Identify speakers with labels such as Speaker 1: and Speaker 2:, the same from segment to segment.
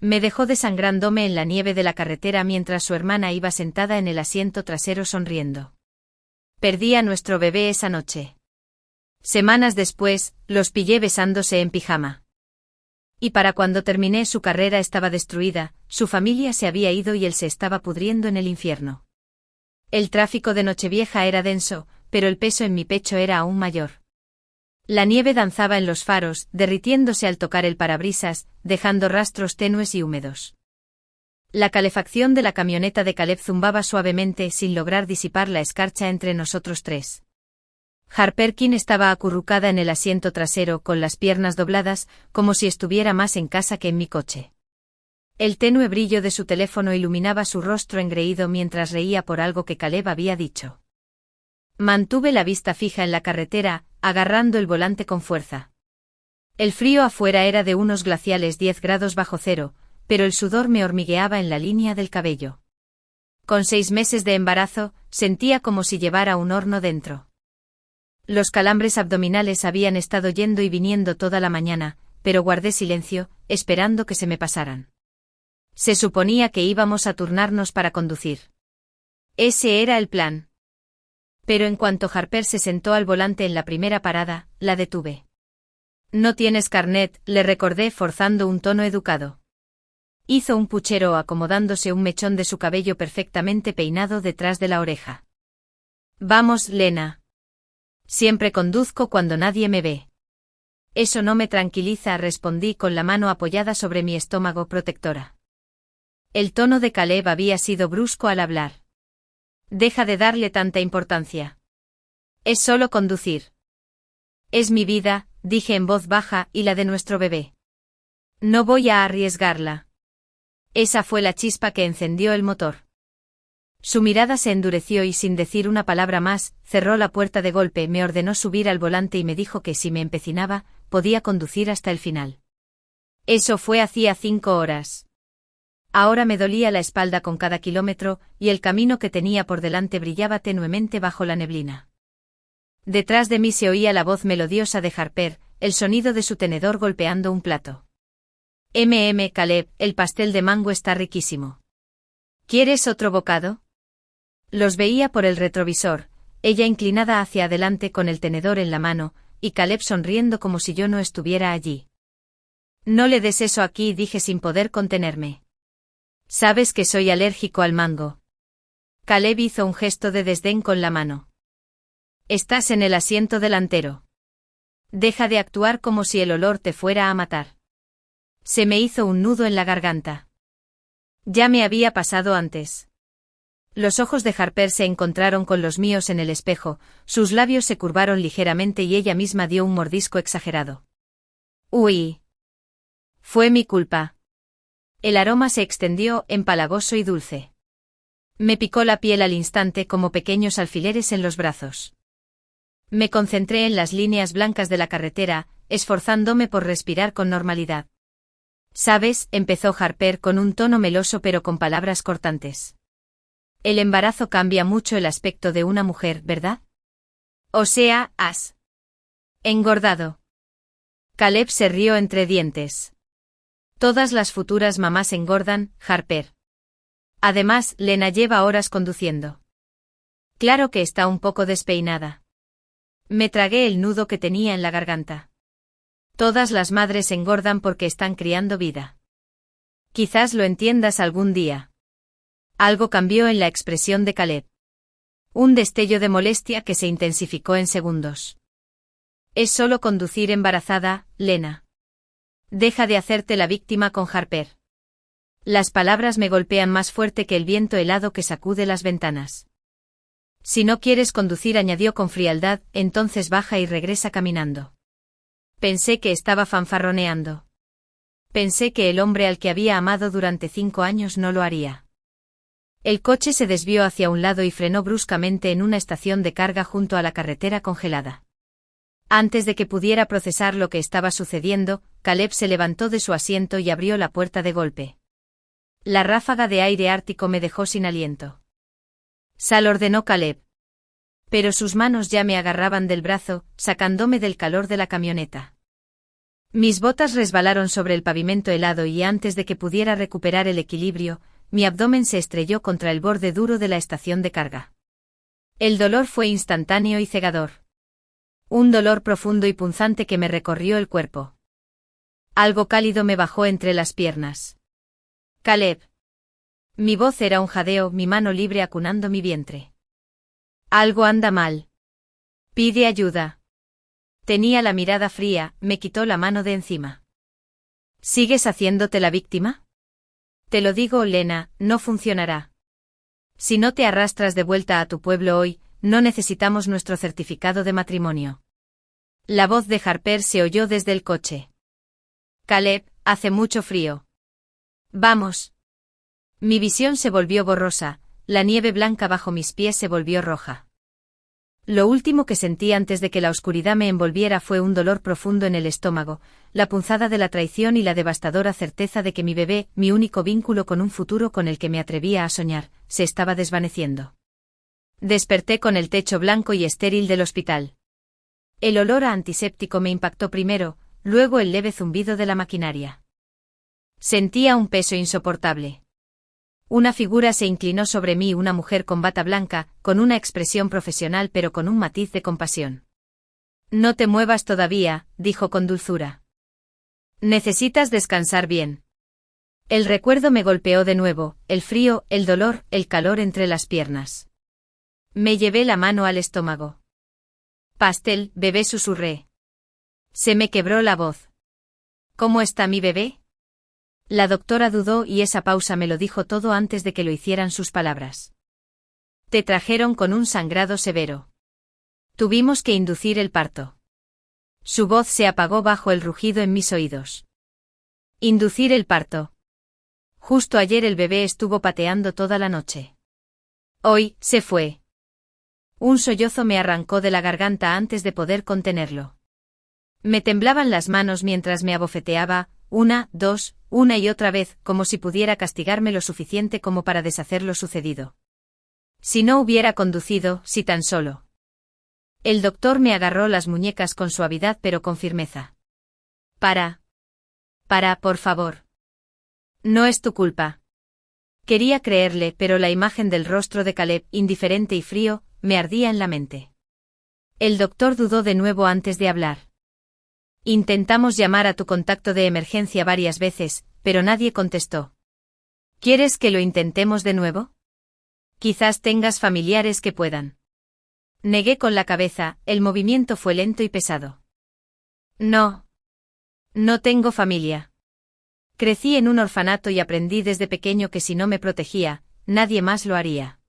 Speaker 1: Me dejó desangrándome en la nieve de la carretera mientras su hermana iba sentada en el asiento trasero sonriendo. Perdí a nuestro bebé esa noche. Semanas después, los pillé besándose en pijama. Y para cuando terminé su carrera estaba destruida, su familia se había ido y él se estaba pudriendo en el infierno. El tráfico de Nochevieja era denso, pero el peso en mi pecho era aún mayor. La nieve danzaba en los faros, derritiéndose al tocar el parabrisas, dejando rastros tenues y húmedos. La calefacción de la camioneta de Caleb zumbaba suavemente sin lograr disipar la escarcha entre nosotros tres. Harperkin estaba acurrucada en el asiento trasero con las piernas dobladas, como si estuviera más en casa que en mi coche. El tenue brillo de su teléfono iluminaba su rostro engreído mientras reía por algo que Caleb había dicho. Mantuve la vista fija en la carretera, agarrando el volante con fuerza. El frío afuera era de unos glaciales 10 grados bajo cero, pero el sudor me hormigueaba en la línea del cabello. Con 6 meses de embarazo, sentía como si llevara un horno dentro. Los calambres abdominales habían estado yendo y viniendo toda la mañana, pero guardé silencio, esperando que se me pasaran. Se suponía que íbamos a turnarnos para conducir. Ese era el plan. Pero en cuanto Harper se sentó al volante en la primera parada, la detuve. «No tienes carnet», le recordé forzando un tono educado. Hizo un puchero acomodándose un mechón de su cabello perfectamente peinado detrás de la oreja. «Vamos, Lena. Siempre conduzco cuando nadie me ve». «Eso no me tranquiliza», respondí con la mano apoyada sobre mi estómago protectora. El tono de Caleb había sido brusco al hablar. «Deja de darle tanta importancia. Es solo conducir». «Es mi vida», dije en voz baja, «y la de nuestro bebé. No voy a arriesgarla». Esa fue la chispa que encendió el motor. Su mirada se endureció y sin decir una palabra más, cerró la puerta de golpe, me ordenó subir al volante y me dijo que si me empecinaba, podía conducir hasta el final. Eso fue hacía 5 horas. Ahora me dolía la espalda con cada kilómetro, y el camino que tenía por delante brillaba tenuemente bajo la neblina. Detrás de mí se oía la voz melodiosa de Harper, el sonido de su tenedor golpeando un plato. Caleb, el pastel de mango está riquísimo. ¿Quieres otro bocado? Los veía por el retrovisor, ella inclinada hacia adelante con el tenedor en la mano, y Caleb sonriendo como si yo no estuviera allí. No le des eso aquí, dije sin poder contenerme. Sabes que soy alérgico al mango. Caleb hizo un gesto de desdén con la mano. Estás en el asiento delantero. Deja de actuar como si el olor te fuera a matar. Se me hizo un nudo en la garganta. Ya me había pasado antes. Los ojos de Harper se encontraron con los míos en el espejo, sus labios se curvaron ligeramente y ella misma dio un mordisco exagerado. Uy. Fue mi culpa. El aroma se extendió, empalagoso y dulce. Me picó la piel al instante como pequeños alfileres en los brazos. Me concentré en las líneas blancas de la carretera, esforzándome por respirar con normalidad. «¿Sabes?», empezó Harper con un tono meloso pero con palabras cortantes. «El embarazo cambia mucho el aspecto de una mujer, ¿verdad? O sea, has engordado». Caleb se rió entre dientes. «Todas las futuras mamás engordan, Harper. Además, Lena lleva horas conduciendo. Claro que está un poco despeinada». Me tragué el nudo que tenía en la garganta. Todas las madres engordan porque están criando vida. Quizás lo entiendas algún día. Algo cambió en la expresión de Caleb. Un destello de molestia que se intensificó en segundos. Es solo conducir embarazada, Lena. Deja de hacerte la víctima con Harper. Las palabras me golpean más fuerte que el viento helado que sacude las ventanas. Si no quieres conducir, añadió con frialdad, entonces baja y regresa caminando. Pensé que estaba fanfarroneando. Pensé que el hombre al que había amado durante 5 años no lo haría. El coche se desvió hacia un lado y frenó bruscamente en una estación de carga junto a la carretera congelada. Antes de que pudiera procesar lo que estaba sucediendo, Caleb se levantó de su asiento y abrió la puerta de golpe. La ráfaga de aire ártico me dejó sin aliento. «Sal», ordenó Caleb. Pero sus manos ya me agarraban del brazo, sacándome del calor de la camioneta. Mis botas resbalaron sobre el pavimento helado y antes de que pudiera recuperar el equilibrio, mi abdomen se estrelló contra el borde duro de la estación de carga. El dolor fue instantáneo y cegador. Un dolor profundo y punzante que me recorrió el cuerpo. Algo cálido me bajó entre las piernas. Caleb. Mi voz era un jadeo, mi mano libre acunando mi vientre. Algo anda mal. Pide ayuda. Tenía la mirada fría, me quitó la mano de encima. ¿Sigues haciéndote la víctima? Te lo digo, Lena, no funcionará. Si no te arrastras de vuelta a tu pueblo hoy, no necesitamos nuestro certificado de matrimonio. La voz de Harper se oyó desde el coche. Caleb, hace mucho frío. Vamos. Mi visión se volvió borrosa, la nieve blanca bajo mis pies se volvió roja. Lo último que sentí antes de que la oscuridad me envolviera fue un dolor profundo en el estómago, la punzada de la traición y la devastadora certeza de que mi bebé, mi único vínculo con un futuro con el que me atrevía a soñar, se estaba desvaneciendo. Desperté con el techo blanco y estéril del hospital. El olor a antiséptico me impactó primero, luego el leve zumbido de la maquinaria. Sentía un peso insoportable. Una figura se inclinó sobre mí, una mujer con bata blanca, con una expresión profesional pero con un matiz de compasión. No te muevas todavía, dijo con dulzura. Necesitas descansar bien. El recuerdo me golpeó de nuevo, el frío, el dolor, el calor entre las piernas. Me llevé la mano al estómago. Pastel, bebé, susurré. Se me quebró la voz. ¿Cómo está mi bebé? La doctora dudó y esa pausa me lo dijo todo antes de que lo hicieran sus palabras. Te trajeron con un sangrado severo. Tuvimos que inducir el parto. Su voz se apagó bajo el rugido en mis oídos. Inducir el parto. Justo ayer el bebé estuvo pateando toda la noche. Hoy, se fue. Un sollozo me arrancó de la garganta antes de poder contenerlo. Me temblaban las manos mientras me abofeteaba, una y otra vez, como si pudiera castigarme lo suficiente como para deshacer lo sucedido. Si no hubiera conducido, si tan solo. El doctor me agarró las muñecas con suavidad pero con firmeza. Para, por favor. No es tu culpa. Quería creerle, pero la imagen del rostro de Caleb, indiferente y frío, me ardía en la mente. El doctor dudó de nuevo antes de hablar. Intentamos llamar a tu contacto de emergencia varias veces, pero nadie contestó. ¿Quieres que lo intentemos de nuevo? Quizás tengas familiares que puedan. Negué con la cabeza, el movimiento fue lento y pesado. No. No tengo familia. Crecí en un orfanato y aprendí desde pequeño que si no me protegía, nadie más lo haría.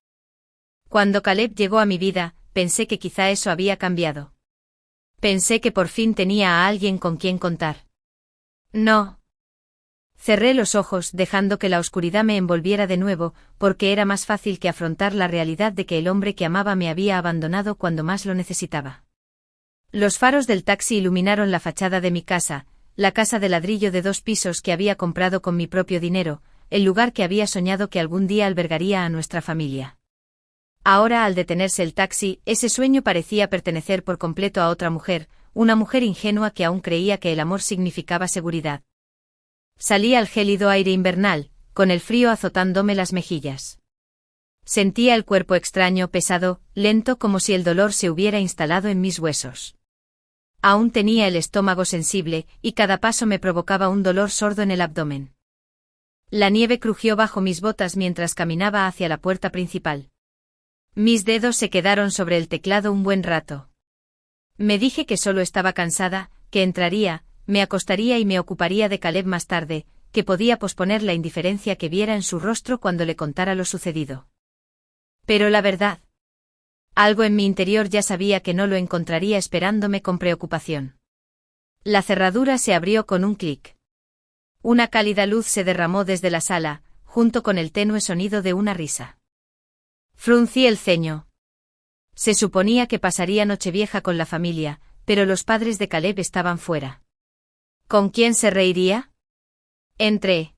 Speaker 1: Cuando Caleb llegó a mi vida, pensé que quizá eso había cambiado. Pensé que por fin tenía a alguien con quien contar. No. Cerré los ojos dejando que la oscuridad me envolviera de nuevo, porque era más fácil que afrontar la realidad de que el hombre que amaba me había abandonado cuando más lo necesitaba. Los faros del taxi iluminaron la fachada de mi casa, la casa de ladrillo de 2 pisos que había comprado con mi propio dinero, el lugar que había soñado que algún día albergaría a nuestra familia. Ahora, al detenerse el taxi, ese sueño parecía pertenecer por completo a otra mujer, una mujer ingenua que aún creía que el amor significaba seguridad. Salí al gélido aire invernal, con el frío azotándome las mejillas. Sentía el cuerpo extraño, pesado, lento, como si el dolor se hubiera instalado en mis huesos. Aún tenía el estómago sensible, y cada paso me provocaba un dolor sordo en el abdomen. La nieve crujió bajo mis botas mientras caminaba hacia la puerta principal. Mis dedos se quedaron sobre el teclado un buen rato. Me dije que solo estaba cansada, que entraría, me acostaría y me ocuparía de Caleb más tarde, que podía posponer la indiferencia que viera en su rostro cuando le contara lo sucedido. Pero la verdad. Algo en mi interior ya sabía que no lo encontraría esperándome con preocupación. La cerradura se abrió con un clic. Una cálida luz se derramó desde la sala, junto con el tenue sonido de una risa. Fruncí el ceño. Se suponía que pasaría Nochevieja con la familia, pero los padres de Caleb estaban fuera. ¿Con quién se reiría? Entré.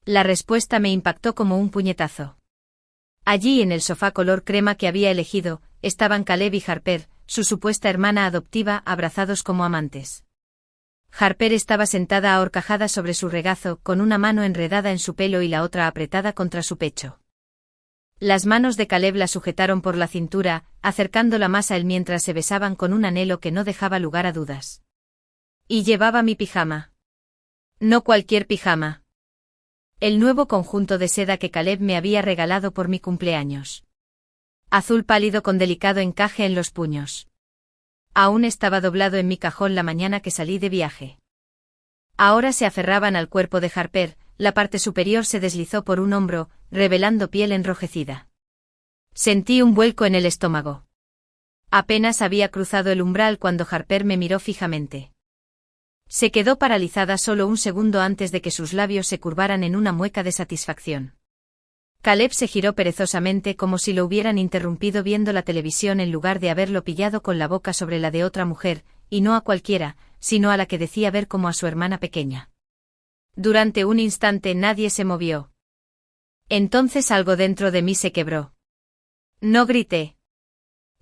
Speaker 1: La respuesta me impactó como un puñetazo. Allí en el sofá color crema que había elegido, estaban Caleb y Harper, su supuesta hermana adoptiva, abrazados como amantes. Harper estaba sentada ahorcajada sobre su regazo, con una mano enredada en su pelo y la otra apretada contra su pecho. Las manos de Caleb la sujetaron por la cintura, acercándola más a él mientras se besaban con un anhelo que no dejaba lugar a dudas. Y llevaba mi pijama. No cualquier pijama. El nuevo conjunto de seda que Caleb me había regalado por mi cumpleaños. Azul pálido con delicado encaje en los puños. Aún estaba doblado en mi cajón la mañana que salí de viaje. Ahora se aferraban al cuerpo de Harper, la parte superior se deslizó por un hombro, revelando piel enrojecida. Sentí un vuelco en el estómago. Apenas había cruzado el umbral cuando Harper me miró fijamente. Se quedó paralizada solo un segundo antes de que sus labios se curvaran en una mueca de satisfacción. Caleb se giró perezosamente como si lo hubieran interrumpido viendo la televisión en lugar de haberlo pillado con la boca sobre la de otra mujer, y no a cualquiera, sino a la que decía ver como a su hermana pequeña. Durante un instante nadie se movió. Entonces algo dentro de mí se quebró. No grité.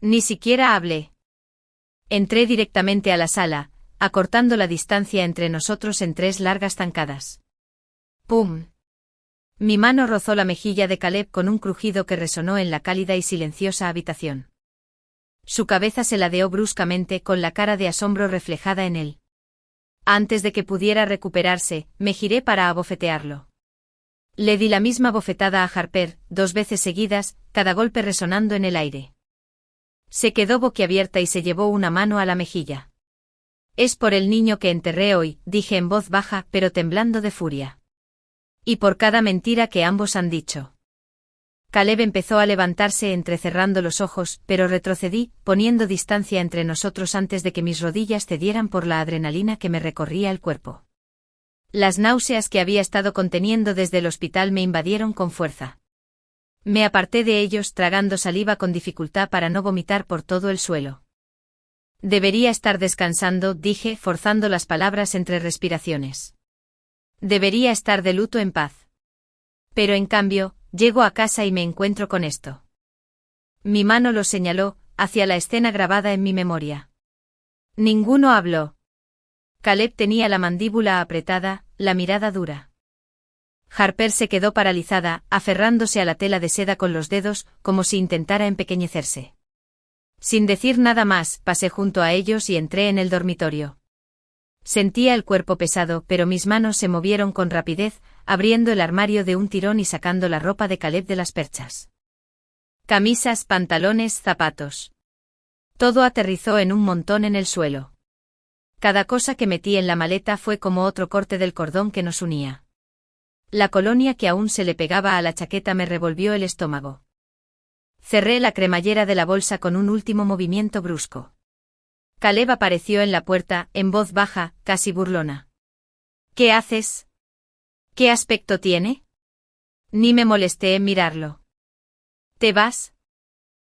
Speaker 1: Ni siquiera hablé. Entré directamente a la sala, acortando la distancia entre nosotros en 3 largas zancadas. ¡Pum! Mi mano rozó la mejilla de Caleb con un crujido que resonó en la cálida y silenciosa habitación. Su cabeza se ladeó bruscamente con la cara de asombro reflejada en él. Antes de que pudiera recuperarse, me giré para abofetearlo. Le di la misma bofetada a Harper, 2 veces seguidas, cada golpe resonando en el aire. Se quedó boquiabierta y se llevó una mano a la mejilla. Es por el niño que enterré hoy, dije en voz baja, pero temblando de furia. Y por cada mentira que ambos han dicho. Caleb empezó a levantarse entrecerrando los ojos, pero retrocedí, poniendo distancia entre nosotros antes de que mis rodillas cedieran por la adrenalina que me recorría el cuerpo. Las náuseas que había estado conteniendo desde el hospital me invadieron con fuerza. Me aparté de ellos tragando saliva con dificultad para no vomitar por todo el suelo. Debería estar descansando, dije, forzando las palabras entre respiraciones. Debería estar de luto en paz. Pero en cambio, llego a casa y me encuentro con esto. Mi mano lo señaló, hacia la escena grabada en mi memoria. Ninguno habló. Caleb tenía la mandíbula apretada, la mirada dura. Harper se quedó paralizada, aferrándose a la tela de seda con los dedos, como si intentara empequeñecerse. Sin decir nada más, pasé junto a ellos y entré en el dormitorio. Sentía el cuerpo pesado, pero mis manos se movieron con rapidez, abriendo el armario de un tirón y sacando la ropa de Caleb de las perchas. Camisas, pantalones, zapatos. Todo aterrizó en un montón en el suelo. Cada cosa que metí en la maleta fue como otro corte del cordón que nos unía. La colonia que aún se le pegaba a la chaqueta me revolvió el estómago. Cerré la cremallera de la bolsa con un último movimiento brusco. Caleb apareció en la puerta, en voz baja, casi burlona. ¿Qué haces? ¿Qué aspecto tiene? Ni me molesté en mirarlo. ¿Te vas?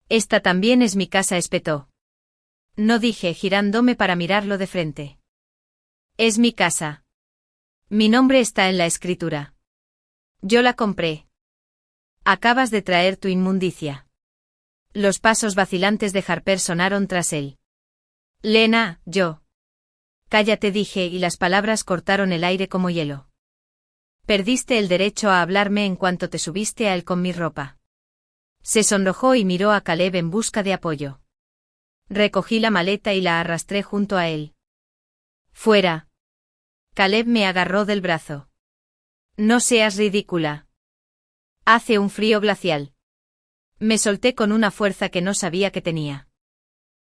Speaker 1: Esta también es mi casa, espetó. No, dije, girándome para mirarlo de frente. Es mi casa. Mi nombre está en la escritura. Yo la compré. Acabas de traer tu inmundicia. Los pasos vacilantes de Harper sonaron tras él. Lena, yo. Cállate, dije, y las palabras cortaron el aire como hielo. Perdiste el derecho a hablarme en cuanto te subiste a él con mi ropa. Se sonrojó y miró a Caleb en busca de apoyo. Recogí la maleta y la arrastré junto a él. Fuera. Caleb me agarró del brazo. No seas ridícula. Hace un frío glacial. Me solté con una fuerza que no sabía que tenía.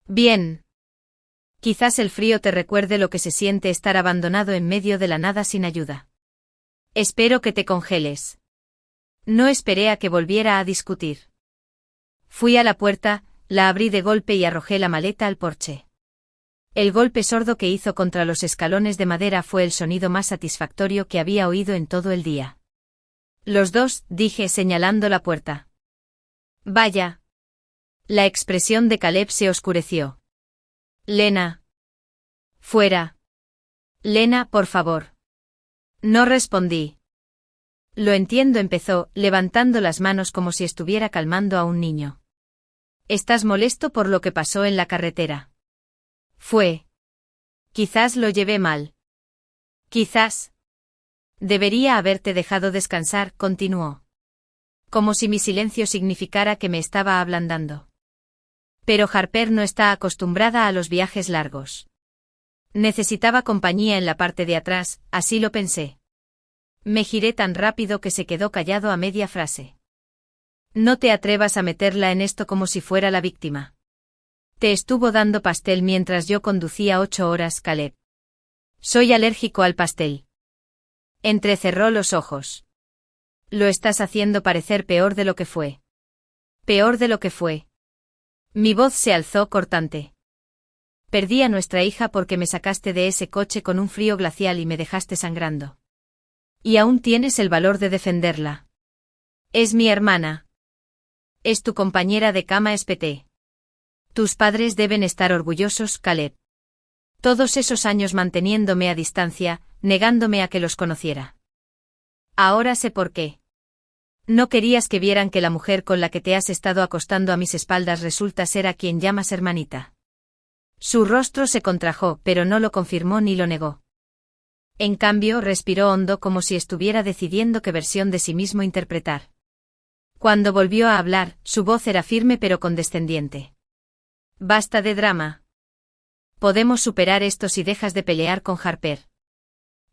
Speaker 1: Bien. Quizás el frío te recuerde lo que se siente estar abandonado en medio de la nada sin ayuda. Espero que te congeles. No esperé a que volviera a discutir. Fui a la puerta, la abrí de golpe y arrojé la maleta al porche. El golpe sordo que hizo contra los escalones de madera fue el sonido más satisfactorio que había oído en todo el día. Los dos, dije señalando la puerta. Vaya. La expresión de Caleb se oscureció. Lena. Fuera. Lena, por favor. No respondí. Lo entiendo, empezó, levantando las manos como si estuviera calmando a un niño. ¿Estás molesto por lo que pasó en la carretera? Quizás lo llevé mal. Quizás. Debería haberte dejado descansar, continuó. Como si mi silencio significara que me estaba ablandando. Pero Harper no está acostumbrada a los viajes largos. Necesitaba compañía en la parte de atrás, así lo pensé. Me giré tan rápido que se quedó callado a media frase. No te atrevas a meterla en esto como si fuera la víctima. Te estuvo dando pastel mientras yo conducía 8 horas, Caleb. Soy alérgico al pastel. Entrecerró los ojos. Lo estás haciendo parecer peor de lo que fue. Peor de lo que fue. Mi voz se alzó cortante. Perdí a nuestra hija porque me sacaste de ese coche con un frío glacial y me dejaste sangrando. Y aún tienes el valor de defenderla. Es mi hermana. Es tu compañera de cama, espeté. Tus padres deben estar orgullosos, Caleb. Todos esos años manteniéndome a distancia, negándome a que los conociera. Ahora sé por qué. No querías que vieran que la mujer con la que te has estado acostando a mis espaldas resulta ser a quien llamas hermanita. Su rostro se contrajo, pero no lo confirmó ni lo negó. En cambio, respiró hondo como si estuviera decidiendo qué versión de sí mismo interpretar. Cuando volvió a hablar, su voz era firme pero condescendiente. Basta de drama. Podemos superar esto si dejas de pelear con Harper.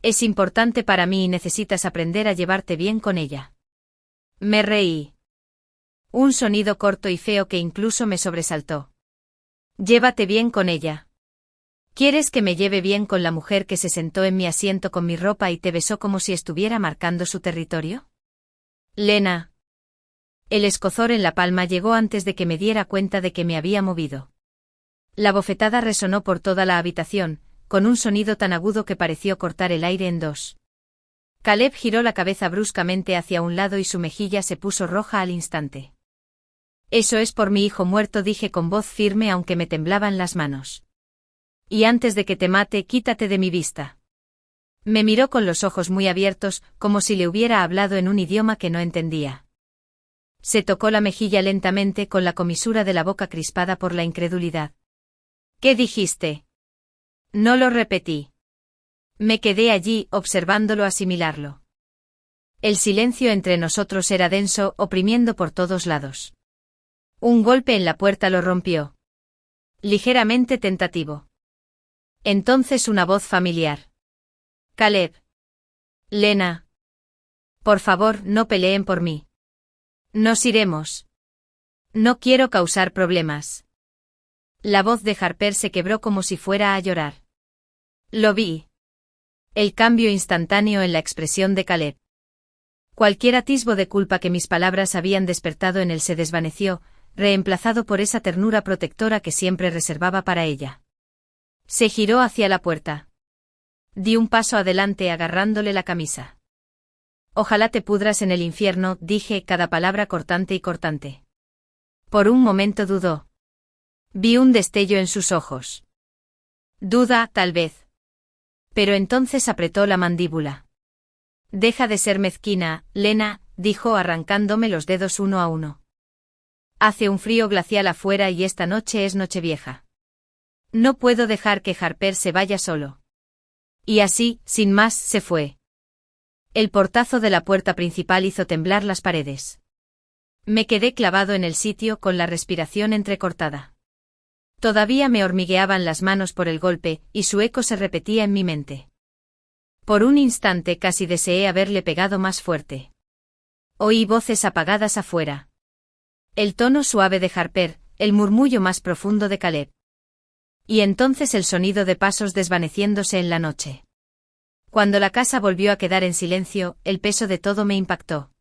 Speaker 1: Es importante para mí y necesitas aprender a llevarte bien con ella. Me reí. Un sonido corto y feo que incluso me sobresaltó. Llévate bien con ella. ¿Quieres que me lleve bien con la mujer que se sentó en mi asiento con mi ropa y te besó como si estuviera marcando su territorio? Lena. El escozor en la palma llegó antes de que me diera cuenta de que me había movido. La bofetada resonó por toda la habitación, con un sonido tan agudo que pareció cortar el aire en dos. Caleb giró la cabeza bruscamente hacia un lado y su mejilla se puso roja al instante. Eso es por mi hijo muerto, dije con voz firme aunque me temblaban las manos. Y antes de que te mate, quítate de mi vista. Me miró con los ojos muy abiertos, como si le hubiera hablado en un idioma que no entendía. Se tocó la mejilla lentamente con la comisura de la boca crispada por la incredulidad. ¿Qué dijiste? No lo repetí. Me quedé allí, observándolo asimilarlo. El silencio entre nosotros era denso, oprimiendo por todos lados. Un golpe en la puerta lo rompió. Ligeramente tentativo. Entonces una voz familiar. Caleb. Lena. Por favor, no peleen por mí. Nos iremos. No quiero causar problemas. La voz de Harper se quebró como si fuera a llorar. Lo vi. El cambio instantáneo en la expresión de Caleb. Cualquier atisbo de culpa que mis palabras habían despertado en él se desvaneció, reemplazado por esa ternura protectora que siempre reservaba para ella. Se giró hacia la puerta. Di un paso adelante agarrándole la camisa. Ojalá te pudras en el infierno, dije, cada palabra cortante y cortante. Por un momento dudó. Vi un destello en sus ojos. Duda, tal vez. Pero entonces apretó la mandíbula. Deja de ser mezquina, Lena, dijo arrancándome los dedos uno a uno. Hace un frío glacial afuera y esta noche es Nochevieja. No puedo dejar que Harper se vaya solo. Y así, sin más, se fue. El portazo de la puerta principal hizo temblar las paredes. Me quedé clavado en el sitio con la respiración entrecortada. Todavía me hormigueaban las manos por el golpe, y su eco se repetía en mi mente. Por un instante casi deseé haberle pegado más fuerte. Oí voces apagadas afuera. El tono suave de Harper, el murmullo más profundo de Caleb. Y entonces el sonido de pasos desvaneciéndose en la noche. Cuando la casa volvió a quedar en silencio, el peso de todo me impactó.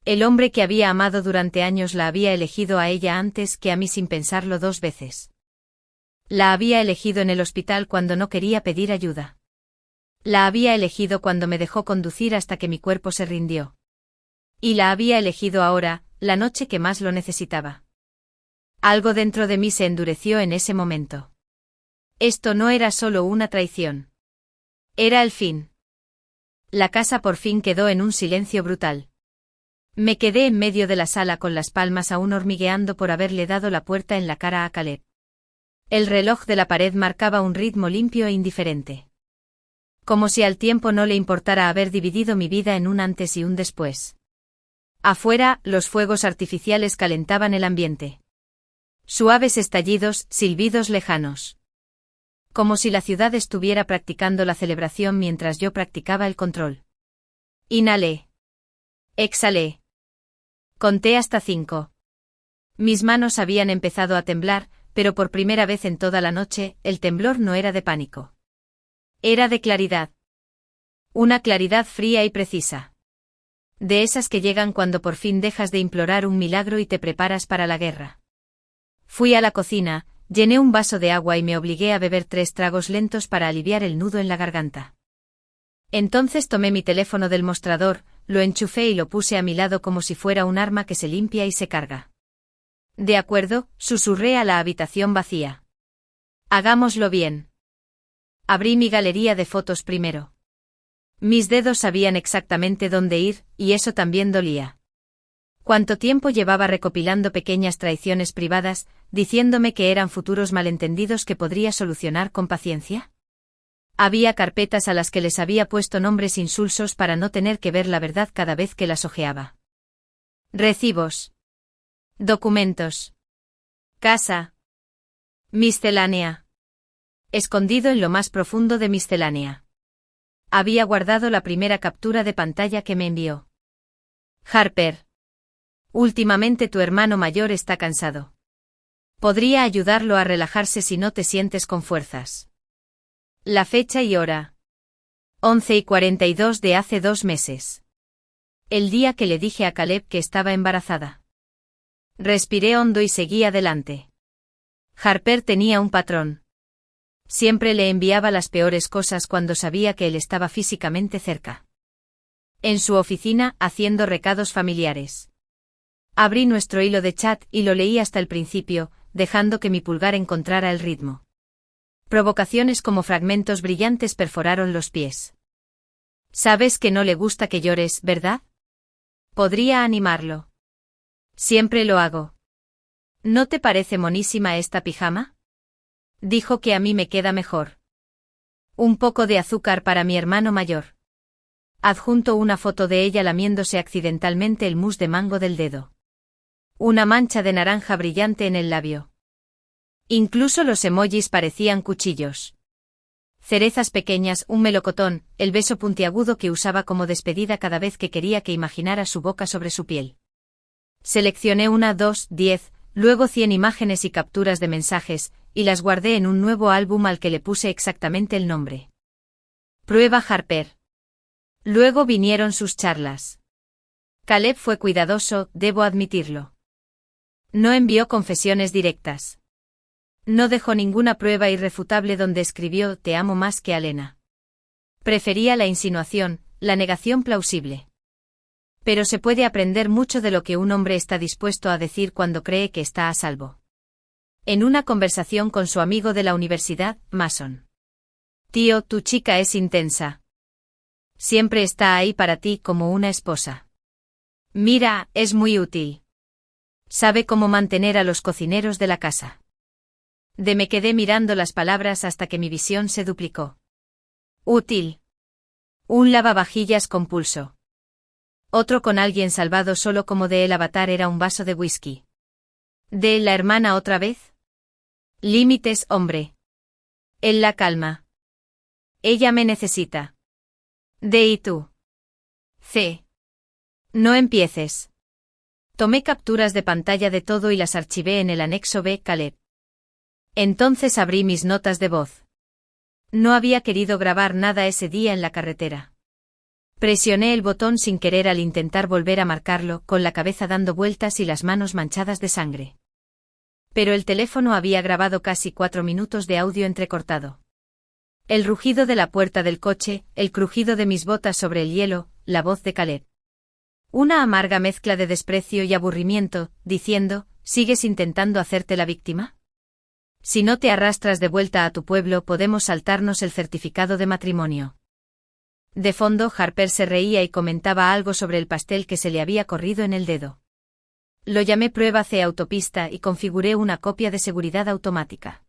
Speaker 1: El hombre que había amado durante años la había elegido a ella antes que a mí sin pensarlo 2 veces. La había elegido en el hospital cuando no quería pedir ayuda. La había elegido cuando me dejó conducir hasta que mi cuerpo se rindió. Y la había elegido ahora, la noche que más lo necesitaba. Algo dentro de mí se endureció en ese momento. Esto no era solo una traición. Era el fin. La casa por fin quedó en un silencio brutal. Me quedé en medio de la sala con las palmas aún hormigueando por haberle dado la puerta en la cara a Caleb. El reloj de la pared marcaba un ritmo limpio e indiferente. Como si al tiempo no le importara haber dividido mi vida en un antes y un después. Afuera, los fuegos artificiales calentaban el ambiente. Suaves estallidos, silbidos lejanos. Como si la ciudad estuviera practicando la celebración mientras yo practicaba el control. Inhalé. Exhalé. Conté hasta 5. Mis manos habían empezado a temblar, pero por primera vez en toda la noche, el temblor no era de pánico. Era de claridad. Una claridad fría y precisa. De esas que llegan cuando por fin dejas de implorar un milagro y te preparas para la guerra. Fui a la cocina, llené un vaso de agua y me obligué a beber 3 tragos lentos para aliviar el nudo en la garganta. Entonces tomé mi teléfono del mostrador, lo enchufé y lo puse a mi lado como si fuera un arma que se limpia y se carga. De acuerdo, susurré a la habitación vacía. Hagámoslo bien. Abrí mi galería de fotos primero. Mis dedos sabían exactamente dónde ir, y eso también dolía. ¿Cuánto tiempo llevaba recopilando pequeñas traiciones privadas, diciéndome que eran futuros malentendidos que podría solucionar con paciencia? Había carpetas a las que les había puesto nombres insulsos para no tener que ver la verdad cada vez que las hojeaba. Recibos. Documentos. Casa. Miscelánea. Escondido en lo más profundo de miscelánea. Había guardado la primera captura de pantalla que me envió. Harper. Últimamente tu hermano mayor está cansado. Podría ayudarlo a relajarse si no te sientes con fuerzas. La fecha y hora. 11:42 de hace 2 meses. El día que le dije a Caleb que estaba embarazada. Respiré hondo y seguí adelante. Harper tenía un patrón. Siempre le enviaba las peores cosas cuando sabía que él estaba físicamente cerca. En su oficina, haciendo recados familiares. Abrí nuestro hilo de chat y lo leí hasta el principio, dejando que mi pulgar encontrara el ritmo. Provocaciones como fragmentos brillantes perforaron los pies. Sabes que no le gusta que llores, ¿verdad? Podría animarlo. Siempre lo hago. ¿No te parece monísima esta pijama? Dijo que a mí me queda mejor. Un poco de azúcar para mi hermano mayor. Adjunto una foto de ella lamiéndose accidentalmente el mousse de mango del dedo. Una mancha de naranja brillante en el labio. Incluso los emojis parecían cuchillos. Cerezas pequeñas, un melocotón, el beso puntiagudo que usaba como despedida cada vez que quería que imaginara su boca sobre su piel. Seleccioné 1, 2, 10, luego 100 imágenes y capturas de mensajes, y las guardé en un nuevo álbum al que le puse exactamente el nombre. Prueba Harper. Luego vinieron sus charlas. Caleb fue cuidadoso, debo admitirlo. No envió confesiones directas. No dejó ninguna prueba irrefutable donde escribió «te amo más que a Lena». Prefería la insinuación, la negación plausible. Pero se puede aprender mucho de lo que un hombre está dispuesto a decir cuando cree que está a salvo. En una conversación con su amigo de la universidad, Mason. Tío, tu chica es intensa. Siempre está ahí para ti como una esposa. Mira, es muy útil. Sabe cómo mantener a los cocineros de la casa. Me quedé mirando las palabras hasta que mi visión se duplicó. Útil. Un lavavajillas con pulso. Otro con alguien salvado solo como de el avatar era un vaso de whisky. ¿De la hermana otra vez? Límites, hombre. Él la calma. Ella me necesita. ¿Y tú? C. No empieces. Tomé capturas de pantalla de todo y las archivé en el anexo B. Caleb. Entonces abrí mis notas de voz. No había querido grabar nada ese día en la carretera. Presioné el botón sin querer al intentar volver a marcarlo, con la cabeza dando vueltas y las manos manchadas de sangre. Pero el teléfono había grabado casi 4 minutos de audio entrecortado. El rugido de la puerta del coche, el crujido de mis botas sobre el hielo, la voz de Caleb. Una amarga mezcla de desprecio y aburrimiento, diciendo, ¿sigues intentando hacerte la víctima? Si no te arrastras de vuelta a tu pueblo podemos saltarnos el certificado de matrimonio. De fondo Harper se reía y comentaba algo sobre el pastel que se le había corrido en el dedo. Lo llamé prueba C autopista y configuré una copia de seguridad automática.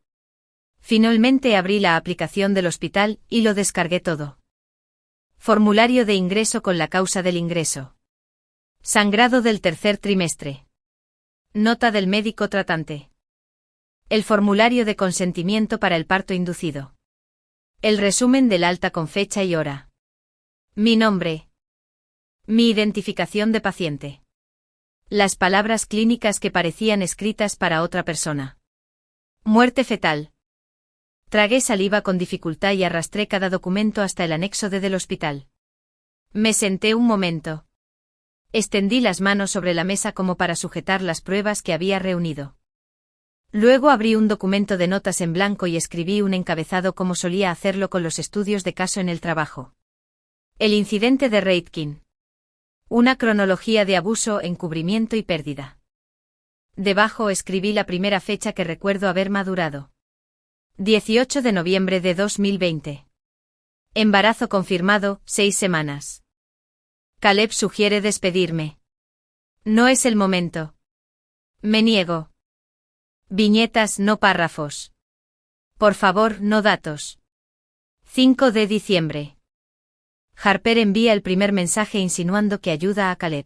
Speaker 1: Finalmente abrí la aplicación del hospital y lo descargué todo. Formulario de ingreso con la causa del ingreso. Sangrado del tercer trimestre. Nota del médico tratante. El formulario de consentimiento para el parto inducido. El resumen del alta con fecha y hora. Mi nombre. Mi identificación de paciente. Las palabras clínicas que parecían escritas para otra persona. Muerte fetal. Tragué saliva con dificultad y arrastré cada documento hasta el anexo D del hospital. Me senté un momento. Extendí las manos sobre la mesa como para sujetar las pruebas que había reunido. Luego abrí un documento de notas en blanco y escribí un encabezado como solía hacerlo con los estudios de caso en el trabajo. El incidente de Reitkin. Una cronología de abuso, encubrimiento y pérdida. Debajo escribí la primera fecha que recuerdo haber madurado. 18 de noviembre de 2020. Embarazo confirmado, 6 semanas. Caleb sugiere despedirme. No es el momento. Me niego. Viñetas, no párrafos. Por favor, no datos. 5 de diciembre. Harper envía el primer mensaje insinuando que ayuda a Caleb.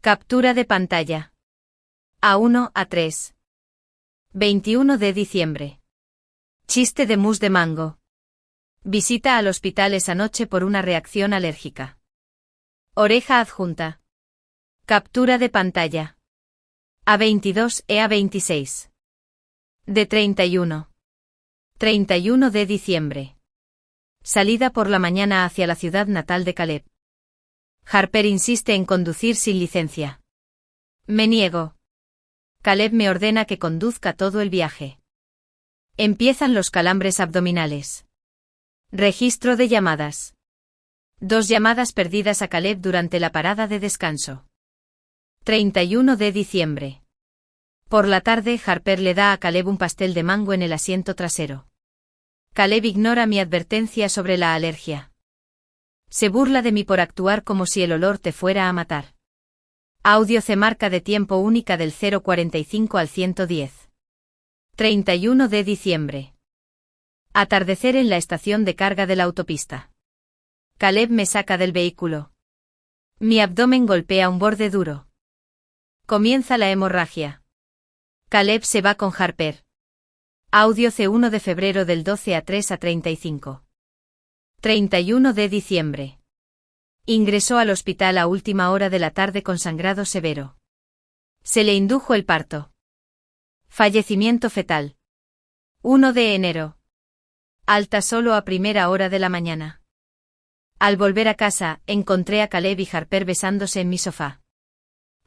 Speaker 1: Captura de pantalla. A1, A3. 21 de diciembre. Chiste de mousse de mango. Visita al hospital esa noche por una reacción alérgica. Oreja adjunta. Captura de pantalla. A22 e A26. De 31. 31 de diciembre. Salida por la mañana hacia la ciudad natal de Caleb. Harper insiste en conducir sin licencia. Me niego. Caleb me ordena que conduzca todo el viaje. Empiezan los calambres abdominales. Registro de llamadas. 2 llamadas perdidas a Caleb durante la parada de descanso. 31 de diciembre. Por la tarde, Harper le da a Caleb un pastel de mango en el asiento trasero. Caleb ignora mi advertencia sobre la alergia. Se burla de mí por actuar como si el olor te fuera a matar. Audio C marca de tiempo única del 045 al 110. 31 de diciembre. Atardecer en la estación de carga de la autopista. Caleb me saca del vehículo. Mi abdomen golpea un borde duro. Comienza la hemorragia. Caleb se va con Harper. Audio C1 de febrero del 12 a 3 a 35. 31 de diciembre. Ingresó al hospital a última hora de la tarde con sangrado severo. Se le indujo el parto. Fallecimiento fetal. 1 de enero. Alta solo a primera hora de la mañana. Al volver a casa, encontré a Caleb y Harper besándose en mi sofá.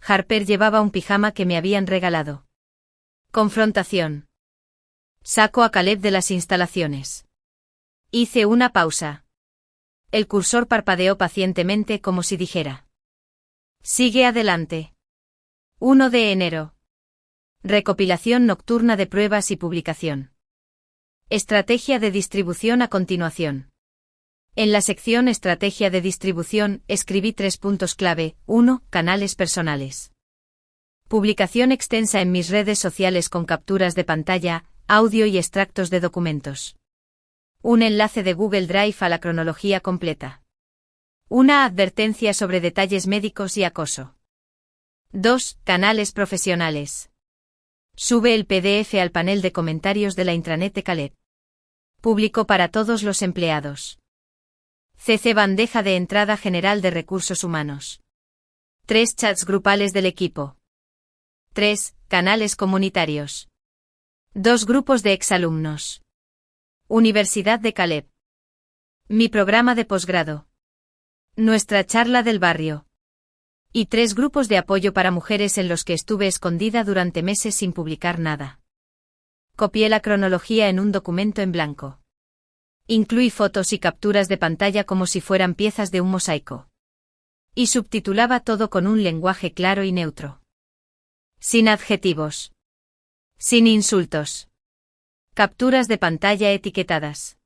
Speaker 1: Harper llevaba un pijama que me habían regalado. Confrontación. Saco a Caleb de las instalaciones. Hice una pausa. El cursor parpadeó pacientemente como si dijera. Sigue adelante. 1 de enero. Recopilación nocturna de pruebas y publicación. Estrategia de distribución a continuación. En la sección Estrategia de distribución, escribí 3 puntos clave. 1. Canales personales. Publicación extensa en mis redes sociales con capturas de pantalla, audio y extractos de documentos. Un enlace de Google Drive a la cronología completa. Una advertencia sobre detalles médicos y acoso. 2. Canales profesionales. Sube el PDF al panel de comentarios de la intranet de Caleb. Público para todos los empleados. CC Bandeja de entrada general de recursos humanos. 3 chats grupales del equipo. 3 canales comunitarios. 2 grupos de exalumnos. Universidad de Caleb. Mi programa de posgrado. Nuestra charla del barrio. Y 3 grupos de apoyo para mujeres en los que estuve escondida durante meses sin publicar nada. Copié la cronología en un documento en blanco. Incluí fotos y capturas de pantalla como si fueran piezas de un mosaico. Y subtitulaba todo con un lenguaje claro y neutro. Sin adjetivos. Sin insultos. Capturas de pantalla etiquetadas.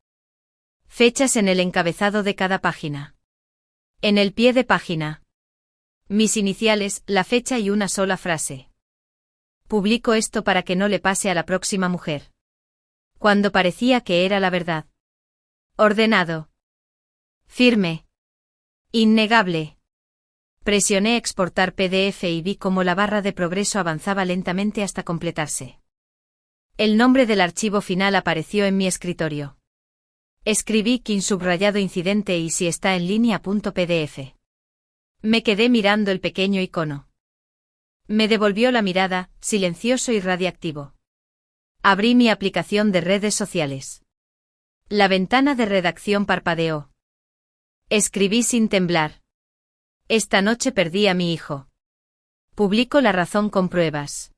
Speaker 1: Fechas en el encabezado de cada página. En el pie de página. Mis iniciales, la fecha y una sola frase. Publico esto para que no le pase a la próxima mujer. Cuando parecía que era la verdad. Ordenado. Firme. Innegable. Presioné exportar PDF y vi cómo la barra de progreso avanzaba lentamente hasta completarse. El nombre del archivo final apareció en mi escritorio. Escribí King subrayado incidente y si está en línea.pdf. Me quedé mirando el pequeño icono. Me devolvió la mirada, silencioso y radiactivo. Abrí mi aplicación de redes sociales. La ventana de redacción parpadeó. Escribí sin temblar. Esta noche perdí a mi hijo. Publico la razón con pruebas.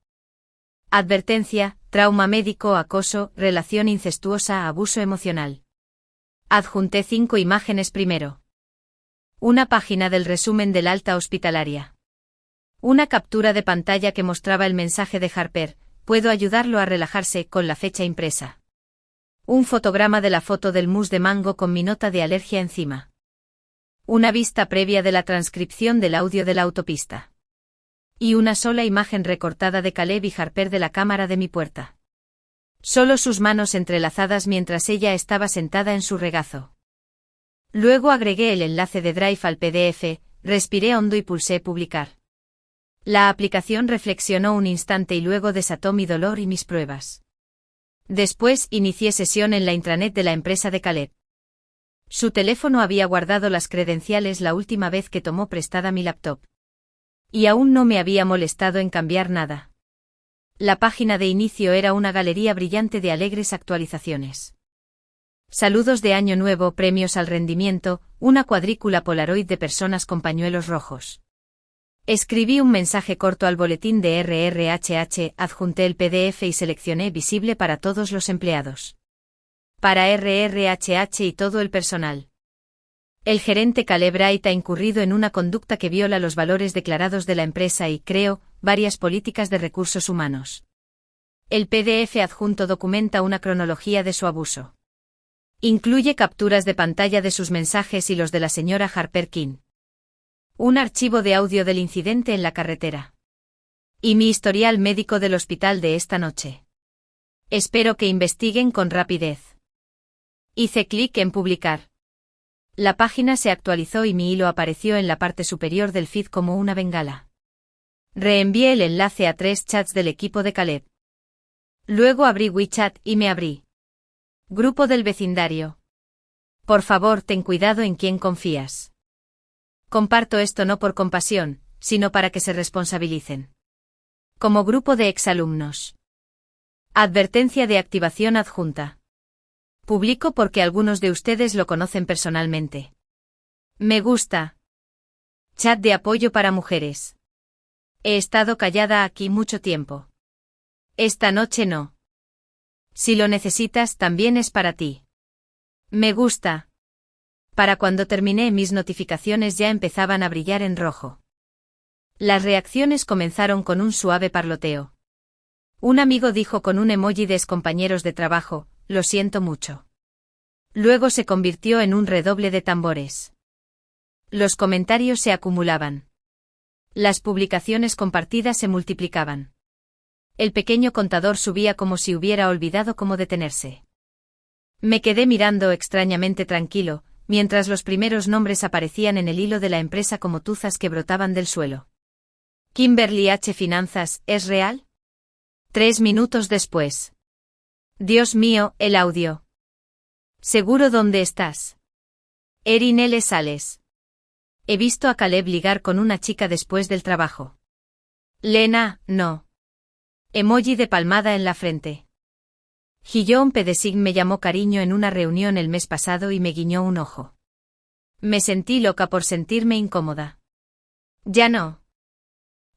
Speaker 1: Advertencia, trauma médico, acoso, relación incestuosa, abuso emocional. Adjunté 5 imágenes primero. Una página del resumen del alta hospitalaria. Una captura de pantalla que mostraba el mensaje de Harper, puedo ayudarlo a relajarse, con la fecha impresa. Un fotograma de la foto del mousse de mango con mi nota de alergia encima. Una vista previa de la transcripción del audio de la autopista. Y una sola imagen recortada de Caleb y Harper de la cámara de mi puerta. Solo sus manos entrelazadas mientras ella estaba sentada en su regazo. Luego agregué el enlace de Drive al PDF, respiré hondo y pulsé publicar. La aplicación reflexionó un instante y luego desató mi dolor y mis pruebas. Después inicié sesión en la intranet de la empresa de Caleb. Su teléfono había guardado las credenciales la última vez que tomó prestada mi laptop. Y aún no me había molestado en cambiar nada. La página de inicio era una galería brillante de alegres actualizaciones. Saludos de Año Nuevo, premios al rendimiento, una cuadrícula Polaroid de personas con pañuelos rojos. Escribí un mensaje corto al boletín de RRHH, adjunté el PDF y seleccioné visible para todos los empleados. Para RRHH y todo el personal. El gerente Caleb Wright ha incurrido en una conducta que viola los valores declarados de la empresa y, creo, varias políticas de recursos humanos. El PDF adjunto documenta una cronología de su abuso. Incluye capturas de pantalla de sus mensajes y los de la señora Harper King. Un archivo de audio del incidente en la carretera. Y mi historial médico del hospital de esta noche. Espero que investiguen con rapidez. Hice clic en publicar. La página se actualizó y mi hilo apareció en la parte superior del feed como una bengala. Reenvié el enlace a 3 chats del equipo de Caleb. Luego abrí WeChat y me abrí. Grupo del vecindario. Por favor, ten cuidado en quién confías. Comparto esto no por compasión, sino para que se responsabilicen. Como grupo de exalumnos. Advertencia de activación adjunta. Publico porque algunos de ustedes lo conocen personalmente. Me gusta. Chat de apoyo para mujeres. He estado callada aquí mucho tiempo. Esta noche no. Si lo necesitas, también es para ti. Me gusta. Para cuando terminé, mis notificaciones ya empezaban a brillar en rojo. Las reacciones comenzaron con un suave parloteo. Un amigo dijo con un emoji de excompañeros de trabajo, lo siento mucho. Luego se convirtió en un redoble de tambores. Los comentarios se acumulaban. Las publicaciones compartidas se multiplicaban. El pequeño contador subía como si hubiera olvidado cómo detenerse. Me quedé mirando extrañamente tranquilo, mientras los primeros nombres aparecían en el hilo de la empresa como tuzas que brotaban del suelo. Kimberly H. Finanzas, ¿es real? 3 minutos después. Dios mío, el audio. ¿Seguro dónde estás? Erin L. Sales. He visto a Caleb ligar con una chica después del trabajo. Lena, no. Emoji de palmada en la frente. Guillaume Pedesig me llamó cariño en una reunión el mes pasado y me guiñó un ojo. Me sentí loca por sentirme incómoda. Ya no.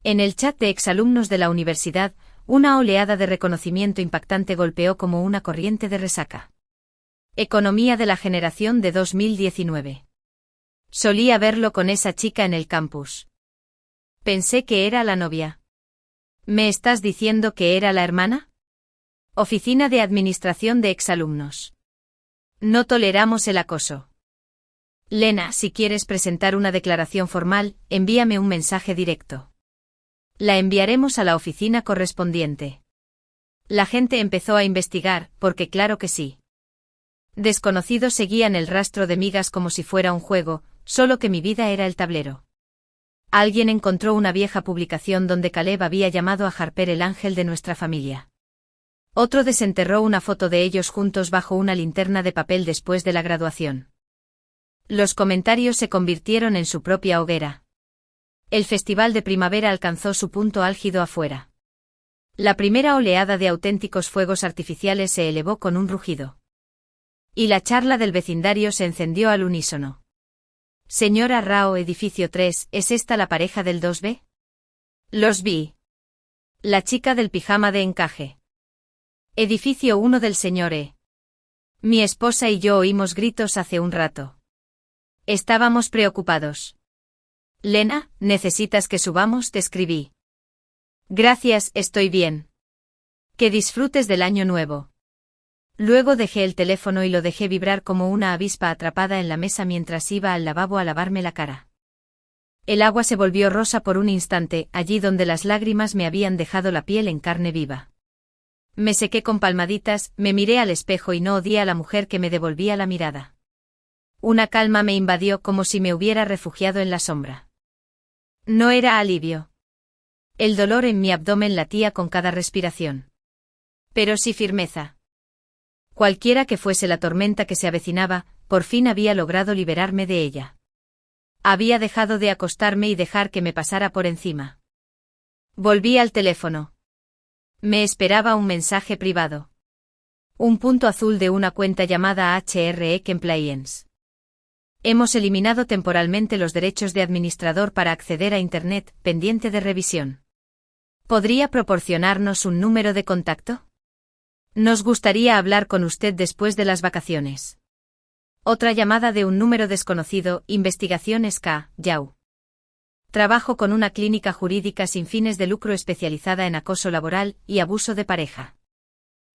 Speaker 1: En el chat de exalumnos de la universidad, una oleada de reconocimiento impactante golpeó como una corriente de resaca. Economía de la generación de 2019. Solía verlo con esa chica en el campus. Pensé que era la novia. ¿Me estás diciendo que era la hermana? Oficina de Administración de Exalumnos. No toleramos el acoso. Lena, si quieres presentar una declaración formal, envíame un mensaje directo. La enviaremos a la oficina correspondiente. La gente empezó a investigar, porque claro que sí. Desconocidos seguían el rastro de migas como si fuera un juego, solo que mi vida era el tablero. Alguien encontró una vieja publicación donde Caleb había llamado a Harper el ángel de nuestra familia. Otro desenterró una foto de ellos juntos bajo una linterna de papel después de la graduación. Los comentarios se convirtieron en su propia hoguera. El festival de primavera alcanzó su punto álgido afuera. La primera oleada de auténticos fuegos artificiales se elevó con un rugido. Y la charla del vecindario se encendió al unísono. Señora Rao, edificio 3, ¿es esta la pareja del 2B? Los vi. La chica del pijama de encaje. Edificio 1 del señor E. Mi esposa y yo oímos gritos hace un rato. Estábamos preocupados. Lena, ¿necesitas que subamos? Te escribí. Gracias, estoy bien. Que disfrutes del año nuevo. Luego dejé el teléfono y lo dejé vibrar como una avispa atrapada en la mesa mientras iba al lavabo a lavarme la cara. El agua se volvió rosa por un instante, allí donde las lágrimas me habían dejado la piel en carne viva. Me sequé con palmaditas, me miré al espejo y no odié a la mujer que me devolvía la mirada. Una calma me invadió como si me hubiera refugiado en la sombra. No era alivio. El dolor en mi abdomen latía con cada respiración. Pero sí firmeza. Cualquiera que fuese la tormenta que se avecinaba, por fin había logrado liberarme de ella. Había dejado de acostarme y dejar que me pasara por encima. Volví al teléfono. Me esperaba un mensaje privado. Un punto azul de una cuenta llamada HRE Compliance. Hemos eliminado temporalmente los derechos de administrador para acceder a Internet, pendiente de revisión. ¿Podría proporcionarnos un número de contacto? Nos gustaría hablar con usted después de las vacaciones. Otra llamada de un número desconocido, Investigaciones K. Yau. Trabajo con una clínica jurídica sin fines de lucro especializada en acoso laboral y abuso de pareja.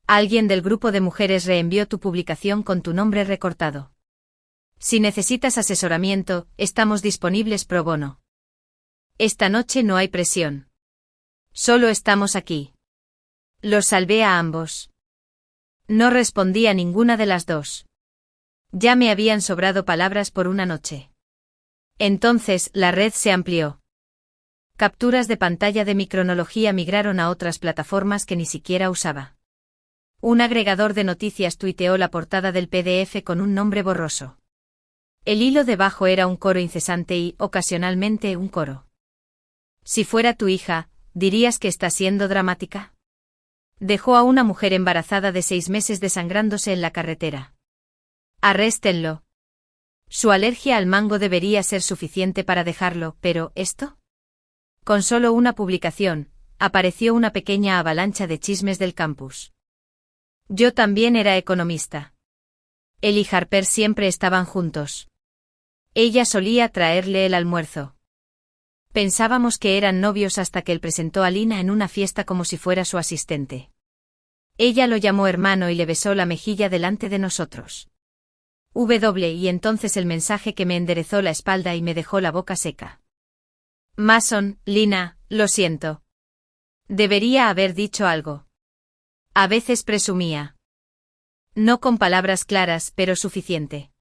Speaker 1: Alguien del grupo de mujeres reenvió tu publicación con tu nombre recortado. Si necesitas asesoramiento, estamos disponibles pro bono. Esta noche no hay presión. Solo estamos aquí. Los salvé a ambos. No respondí a ninguna de las dos. Ya me habían sobrado palabras por una noche. Entonces, la red se amplió. Capturas de pantalla de mi cronología migraron a otras plataformas que ni siquiera usaba. Un agregador de noticias tuiteó la portada del PDF con un nombre borroso. El hilo debajo era un coro incesante y, ocasionalmente, un coro. Si fuera tu hija, ¿dirías que está siendo dramática? Dejó a una mujer embarazada de 6 meses desangrándose en la carretera. Arréstenlo. Su alergia al mango debería ser suficiente para dejarlo, pero ¿esto? Con solo una publicación, apareció una pequeña avalancha de chismes del campus. Yo también era economista. Él y Harper siempre estaban juntos. Ella solía traerle el almuerzo. Pensábamos que eran novios hasta que él presentó a Lina en una fiesta como si fuera su asistente. Ella lo llamó hermano y le besó la mejilla delante de nosotros. Y entonces el mensaje que me enderezó la espalda y me dejó la boca seca. Mason, Lina, lo siento. Debería haber dicho algo. A veces presumía. No con palabras claras, pero suficiente.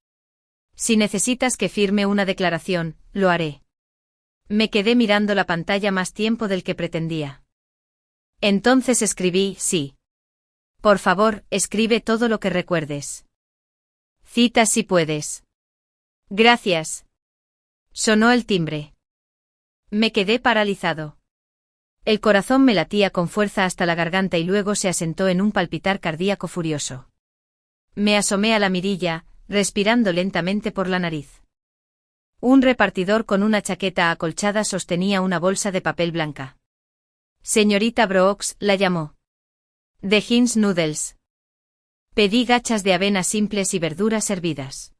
Speaker 1: Si necesitas que firme una declaración, lo haré. Me quedé mirando la pantalla más tiempo del que pretendía. Entonces escribí, sí. Por favor, escribe todo lo que recuerdes. Cita si puedes. Gracias. Sonó el timbre. Me quedé paralizado. El corazón me latía con fuerza hasta la garganta y luego se asentó en un palpitar cardíaco furioso. Me asomé a la mirilla, respirando lentamente por la nariz. Un repartidor con una chaqueta acolchada sostenía una bolsa de papel blanca. Señorita Brooks, la llamó. The Heinz Noodles. Pedí gachas de avena simples y verduras hervidas.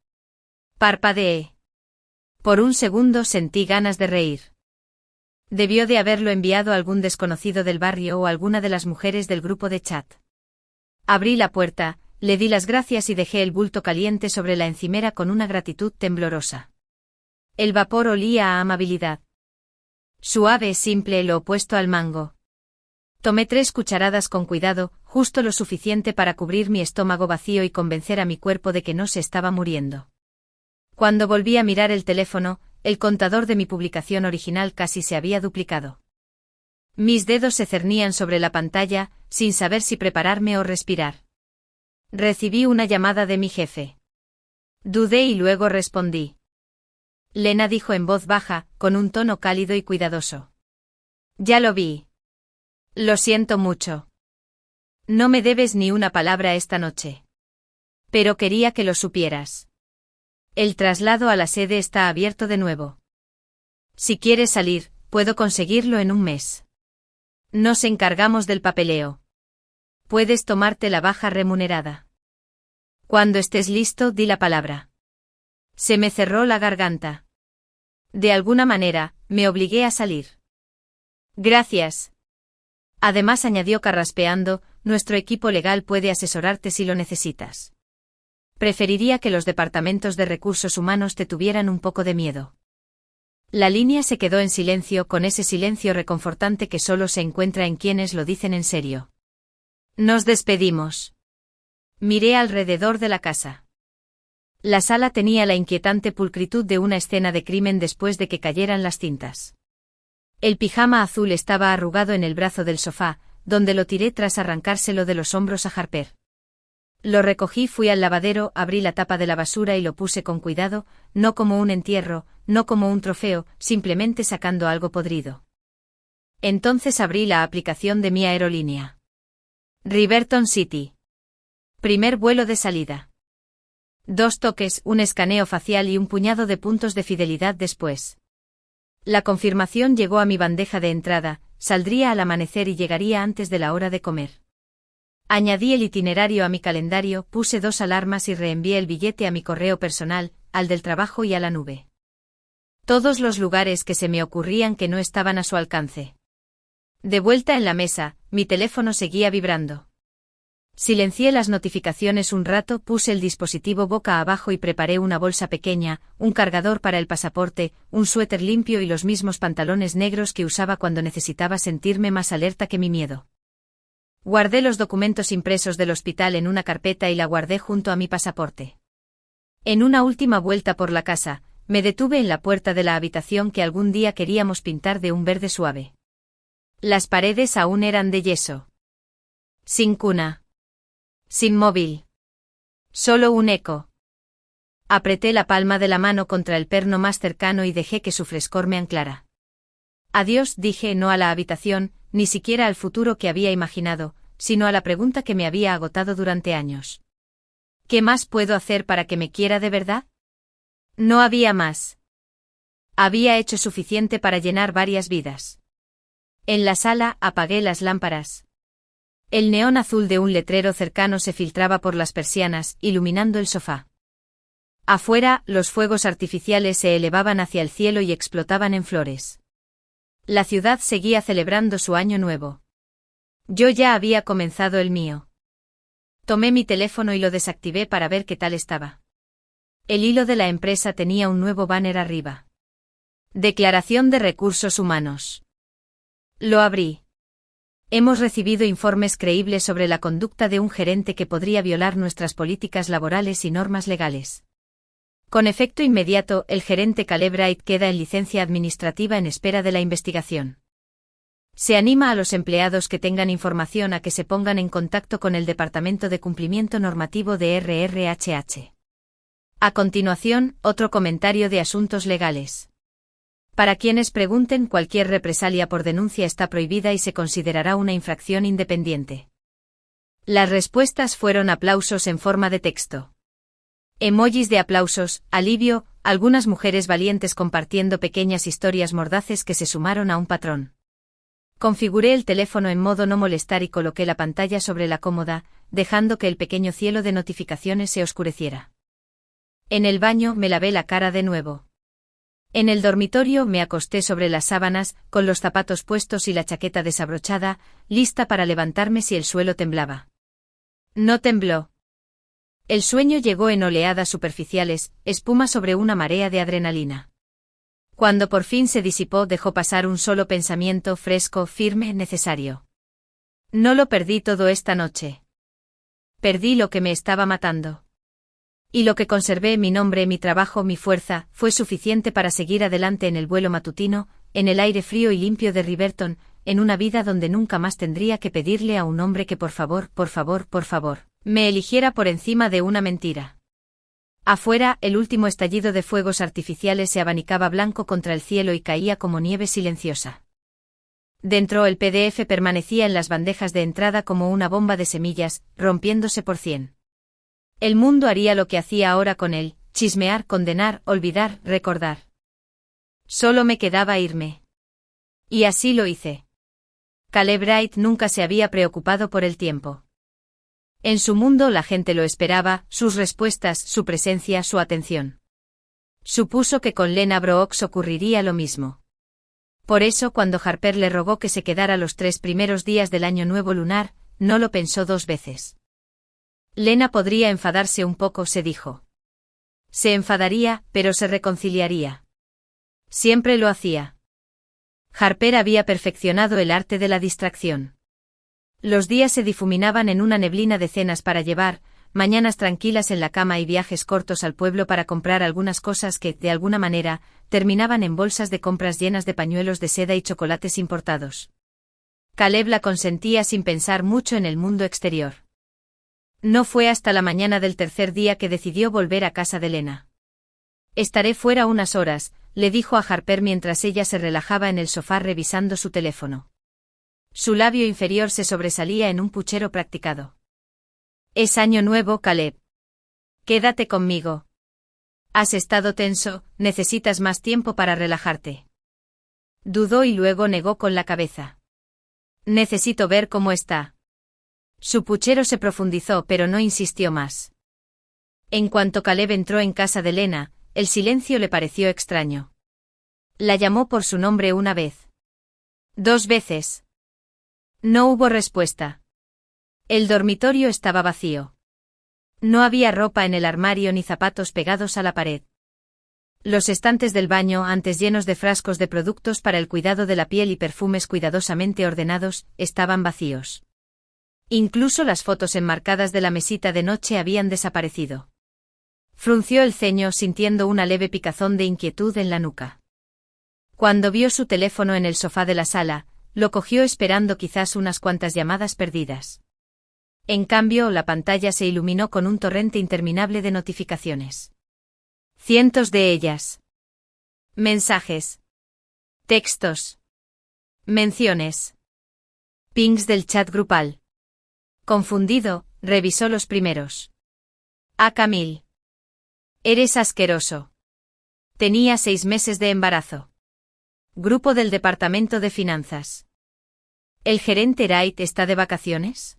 Speaker 1: Parpadeé. Por un segundo sentí ganas de reír. Debió de haberlo enviado algún desconocido del barrio o alguna de las mujeres del grupo de chat. Abrí la puerta, le di las gracias y dejé el bulto caliente sobre la encimera con una gratitud temblorosa. El vapor olía a amabilidad. Suave, simple, lo opuesto al mango. Tomé 3 cucharadas con cuidado, justo lo suficiente para cubrir mi estómago vacío y convencer a mi cuerpo de que no se estaba muriendo. Cuando volví a mirar el teléfono, el contador de mi publicación original casi se había duplicado. Mis dedos se cernían sobre la pantalla, sin saber si prepararme o respirar. Recibí una llamada de mi jefe. Dudé y luego respondí. Lena dijo en voz baja, con un tono cálido y cuidadoso. Ya lo vi. Lo siento mucho. No me debes ni una palabra esta noche. Pero quería que lo supieras. El traslado a la sede está abierto de nuevo. Si quieres salir, puedo conseguirlo en un mes. Nos encargamos del papeleo. Puedes tomarte la baja remunerada. Cuando estés listo, di la palabra. Se me cerró la garganta. De alguna manera, me obligué a salir. Gracias. Además, añadió carraspeando, nuestro equipo legal puede asesorarte si lo necesitas. Preferiría que los departamentos de recursos humanos te tuvieran un poco de miedo. La línea se quedó en silencio, con ese silencio reconfortante que solo se encuentra en quienes lo dicen en serio. Nos despedimos. Miré alrededor de la casa. La sala tenía la inquietante pulcritud de una escena de crimen después de que cayeran las cintas. El pijama azul estaba arrugado en el brazo del sofá, donde lo tiré tras arrancárselo de los hombros a Harper. Lo recogí, fui al lavadero, abrí la tapa de la basura y lo puse con cuidado, no como un entierro, no como un trofeo, simplemente sacando algo podrido. Entonces abrí la aplicación de mi aerolínea. Riverton City. Primer vuelo de salida. 2 toques, un escaneo facial y un puñado de puntos de fidelidad después. La confirmación llegó a mi bandeja de entrada, saldría al amanecer y llegaría antes de la hora de comer. Añadí el itinerario a mi calendario, puse 2 alarmas y reenvié el billete a mi correo personal, al del trabajo y a la nube. Todos los lugares que se me ocurrían que no estaban a su alcance. De vuelta en la mesa, mi teléfono seguía vibrando. Silencié las notificaciones un rato, puse el dispositivo boca abajo y preparé una bolsa pequeña, un cargador para el pasaporte, un suéter limpio y los mismos pantalones negros que usaba cuando necesitaba sentirme más alerta que mi miedo. Guardé los documentos impresos del hospital en una carpeta y la guardé junto a mi pasaporte. En una última vuelta por la casa, me detuve en la puerta de la habitación que algún día queríamos pintar de un verde suave. Las paredes aún eran de yeso. Sin cuna. Sin móvil. Solo un eco. Apreté la palma de la mano contra el perno más cercano y dejé que su frescor me anclara. Adiós, dije, no a la habitación, ni siquiera al futuro que había imaginado, sino a la pregunta que me había agotado durante años. ¿Qué más puedo hacer para que me quiera de verdad? No había más. Había hecho suficiente para llenar varias vidas. En la sala apagué las lámparas. El neón azul de un letrero cercano se filtraba por las persianas, iluminando el sofá. Afuera, los fuegos artificiales se elevaban hacia el cielo y explotaban en flores. La ciudad seguía celebrando su año nuevo. Yo ya había comenzado el mío. Tomé mi teléfono y lo desactivé para ver qué tal estaba. El hilo de la empresa tenía un nuevo banner arriba. Declaración de Recursos Humanos. Lo abrí. Hemos recibido informes creíbles sobre la conducta de un gerente que podría violar nuestras políticas laborales y normas legales. Con efecto inmediato, el gerente Caleb Bright queda en licencia administrativa en espera de la investigación. Se anima a los empleados que tengan información a que se pongan en contacto con el Departamento de Cumplimiento Normativo de RRHH. A continuación, otro comentario de asuntos legales. Para quienes pregunten, cualquier represalia por denuncia está prohibida y se considerará una infracción independiente. Las respuestas fueron aplausos en forma de texto. Emojis de aplausos, alivio, algunas mujeres valientes compartiendo pequeñas historias mordaces que se sumaron a un patrón. Configuré el teléfono en modo no molestar y coloqué la pantalla sobre la cómoda, dejando que el pequeño cielo de notificaciones se oscureciera. En el baño me lavé la cara de nuevo. En el dormitorio me acosté sobre las sábanas, con los zapatos puestos y la chaqueta desabrochada, lista para levantarme si el suelo temblaba. No tembló. El sueño llegó en oleadas superficiales, espuma sobre una marea de adrenalina. Cuando por fin se disipó, dejó pasar un solo pensamiento fresco, firme, necesario. No lo perdí todo esta noche. Perdí lo que me estaba matando. Y lo que conservé, mi nombre, mi trabajo, mi fuerza, fue suficiente para seguir adelante en el vuelo matutino, en el aire frío y limpio de Riverton, en una vida donde nunca más tendría que pedirle a un hombre que por favor, me eligiera por encima de una mentira. Afuera, el último estallido de fuegos artificiales se abanicaba blanco contra el cielo y caía como nieve silenciosa. Dentro, el PDF permanecía en las bandejas de entrada como una bomba de semillas, rompiéndose por 100. El mundo haría lo que hacía ahora con él: chismear, condenar, olvidar, recordar. Solo me quedaba irme. Y así lo hice. Caleb Wright nunca se había preocupado por el tiempo. En su mundo la gente lo esperaba, sus respuestas, su presencia, su atención. Supuso que con Lena Brooks ocurriría lo mismo. Por eso, cuando Harper le rogó que se quedara los 3 primeros días del año nuevo lunar, no lo pensó 2 veces. Lena podría enfadarse un poco, se dijo. Se enfadaría, pero se reconciliaría. Siempre lo hacía. Harper había perfeccionado el arte de la distracción. Los días se difuminaban en una neblina de cenas para llevar, mañanas tranquilas en la cama y viajes cortos al pueblo para comprar algunas cosas que, de alguna manera, terminaban en bolsas de compras llenas de pañuelos de seda y chocolates importados. Caleb la consentía sin pensar mucho en el mundo exterior. No fue hasta la mañana del tercer día que decidió volver a casa de Lena. Estaré fuera unas horas, le dijo a Harper mientras ella se relajaba en el sofá revisando su teléfono. Su labio inferior se sobresalía en un puchero practicado. Es año nuevo, Caleb. Quédate conmigo. Has estado tenso, necesitas más tiempo para relajarte. Dudó y luego negó con la cabeza. Necesito ver cómo está. Su puchero se profundizó, pero no insistió más. En cuanto Caleb entró en casa de Lena, el silencio le pareció extraño. La llamó por su nombre una vez. 2 veces. No hubo respuesta. El dormitorio estaba vacío. No había ropa en el armario ni zapatos pegados a la pared. Los estantes del baño, antes llenos de frascos de productos para el cuidado de la piel y perfumes cuidadosamente ordenados, estaban vacíos. Incluso las fotos enmarcadas de la mesita de noche habían desaparecido. Frunció el ceño sintiendo una leve picazón de inquietud en la nuca. Cuando vio su teléfono en el sofá de la sala, lo cogió esperando quizás unas cuantas llamadas perdidas. En cambio, la pantalla se iluminó con un torrente interminable de notificaciones. Cientos de ellas. Mensajes. Textos. Menciones. Pings del chat grupal. Confundido, revisó los primeros. A Camille. Eres asqueroso. Tenía 6 meses de embarazo. Grupo del Departamento de Finanzas. ¿El gerente Wright está de vacaciones?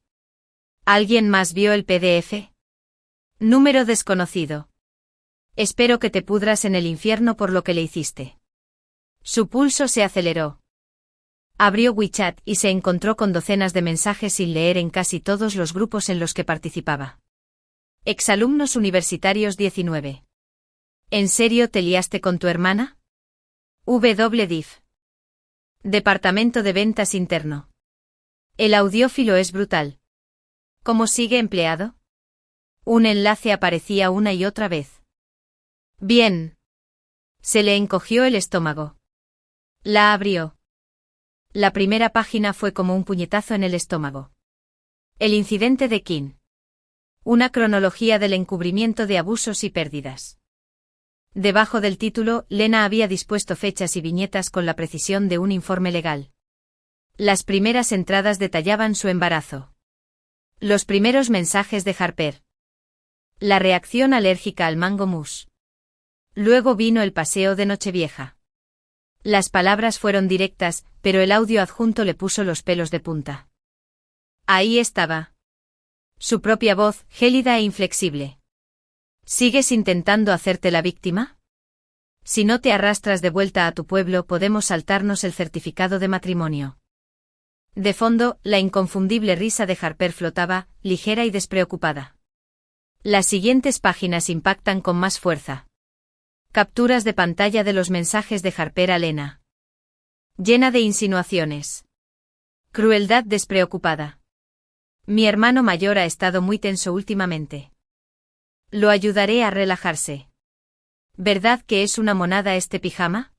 Speaker 1: ¿Alguien más vio el PDF? Número desconocido. Espero que te pudras en el infierno por lo que le hiciste. Su pulso se aceleró. Abrió WeChat y se encontró con docenas de mensajes sin leer en casi todos los grupos en los que participaba. Exalumnos universitarios 19. ¿En serio te liaste con tu hermana? WDIF. Departamento de Ventas Interno. El audiófilo es brutal. ¿Cómo sigue empleado? Un enlace aparecía una y otra vez. Bien. Se le encogió el estómago. La abrió. La primera página fue como un puñetazo en el estómago. El incidente de King. Una cronología del encubrimiento de abusos y pérdidas. Debajo del título, Lena había dispuesto fechas y viñetas con la precisión de un informe legal. Las primeras entradas detallaban su embarazo. Los primeros mensajes de Harper. La reacción alérgica al mango mousse. Luego vino el paseo de Nochevieja. Las palabras fueron directas, pero el audio adjunto le puso los pelos de punta. Ahí estaba. Su propia voz, gélida e inflexible. ¿Sigues intentando hacerte la víctima? Si no te arrastras de vuelta a tu pueblo, podemos saltarnos el certificado de matrimonio. De fondo, la inconfundible risa de Harper flotaba, ligera y despreocupada. Las siguientes páginas impactan con más fuerza. Capturas de pantalla de los mensajes de Harper a Lena. Llena de insinuaciones. Crueldad despreocupada. Mi hermano mayor ha estado muy tenso últimamente. Lo ayudaré a relajarse. ¿Verdad que es una monada este pijama?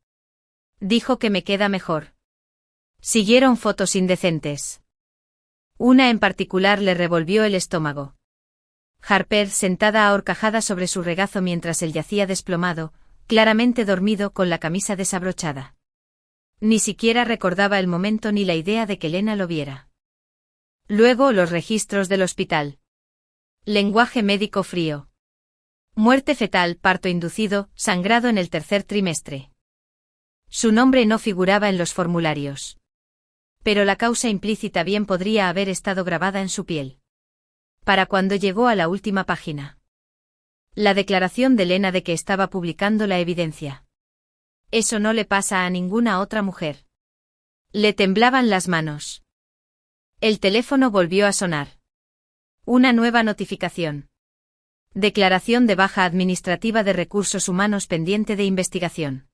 Speaker 1: Dijo que me queda mejor. Siguieron fotos indecentes. Una en particular le revolvió el estómago. Harper sentada ahorcajada sobre su regazo mientras él yacía desplomado, claramente dormido con la camisa desabrochada. Ni siquiera recordaba el momento ni la idea de que Lena lo viera. Luego los registros del hospital. Lenguaje médico frío. Muerte fetal, parto inducido, sangrado en el tercer trimestre. Su nombre no figuraba en los formularios. Pero la causa implícita bien podría haber estado grabada en su piel. Para cuando llegó a la última página. La declaración de Lena de que estaba publicando la evidencia. Eso no le pasa a ninguna otra mujer. Le temblaban las manos. El teléfono volvió a sonar. Una nueva notificación. Declaración de baja administrativa de recursos humanos pendiente de investigación.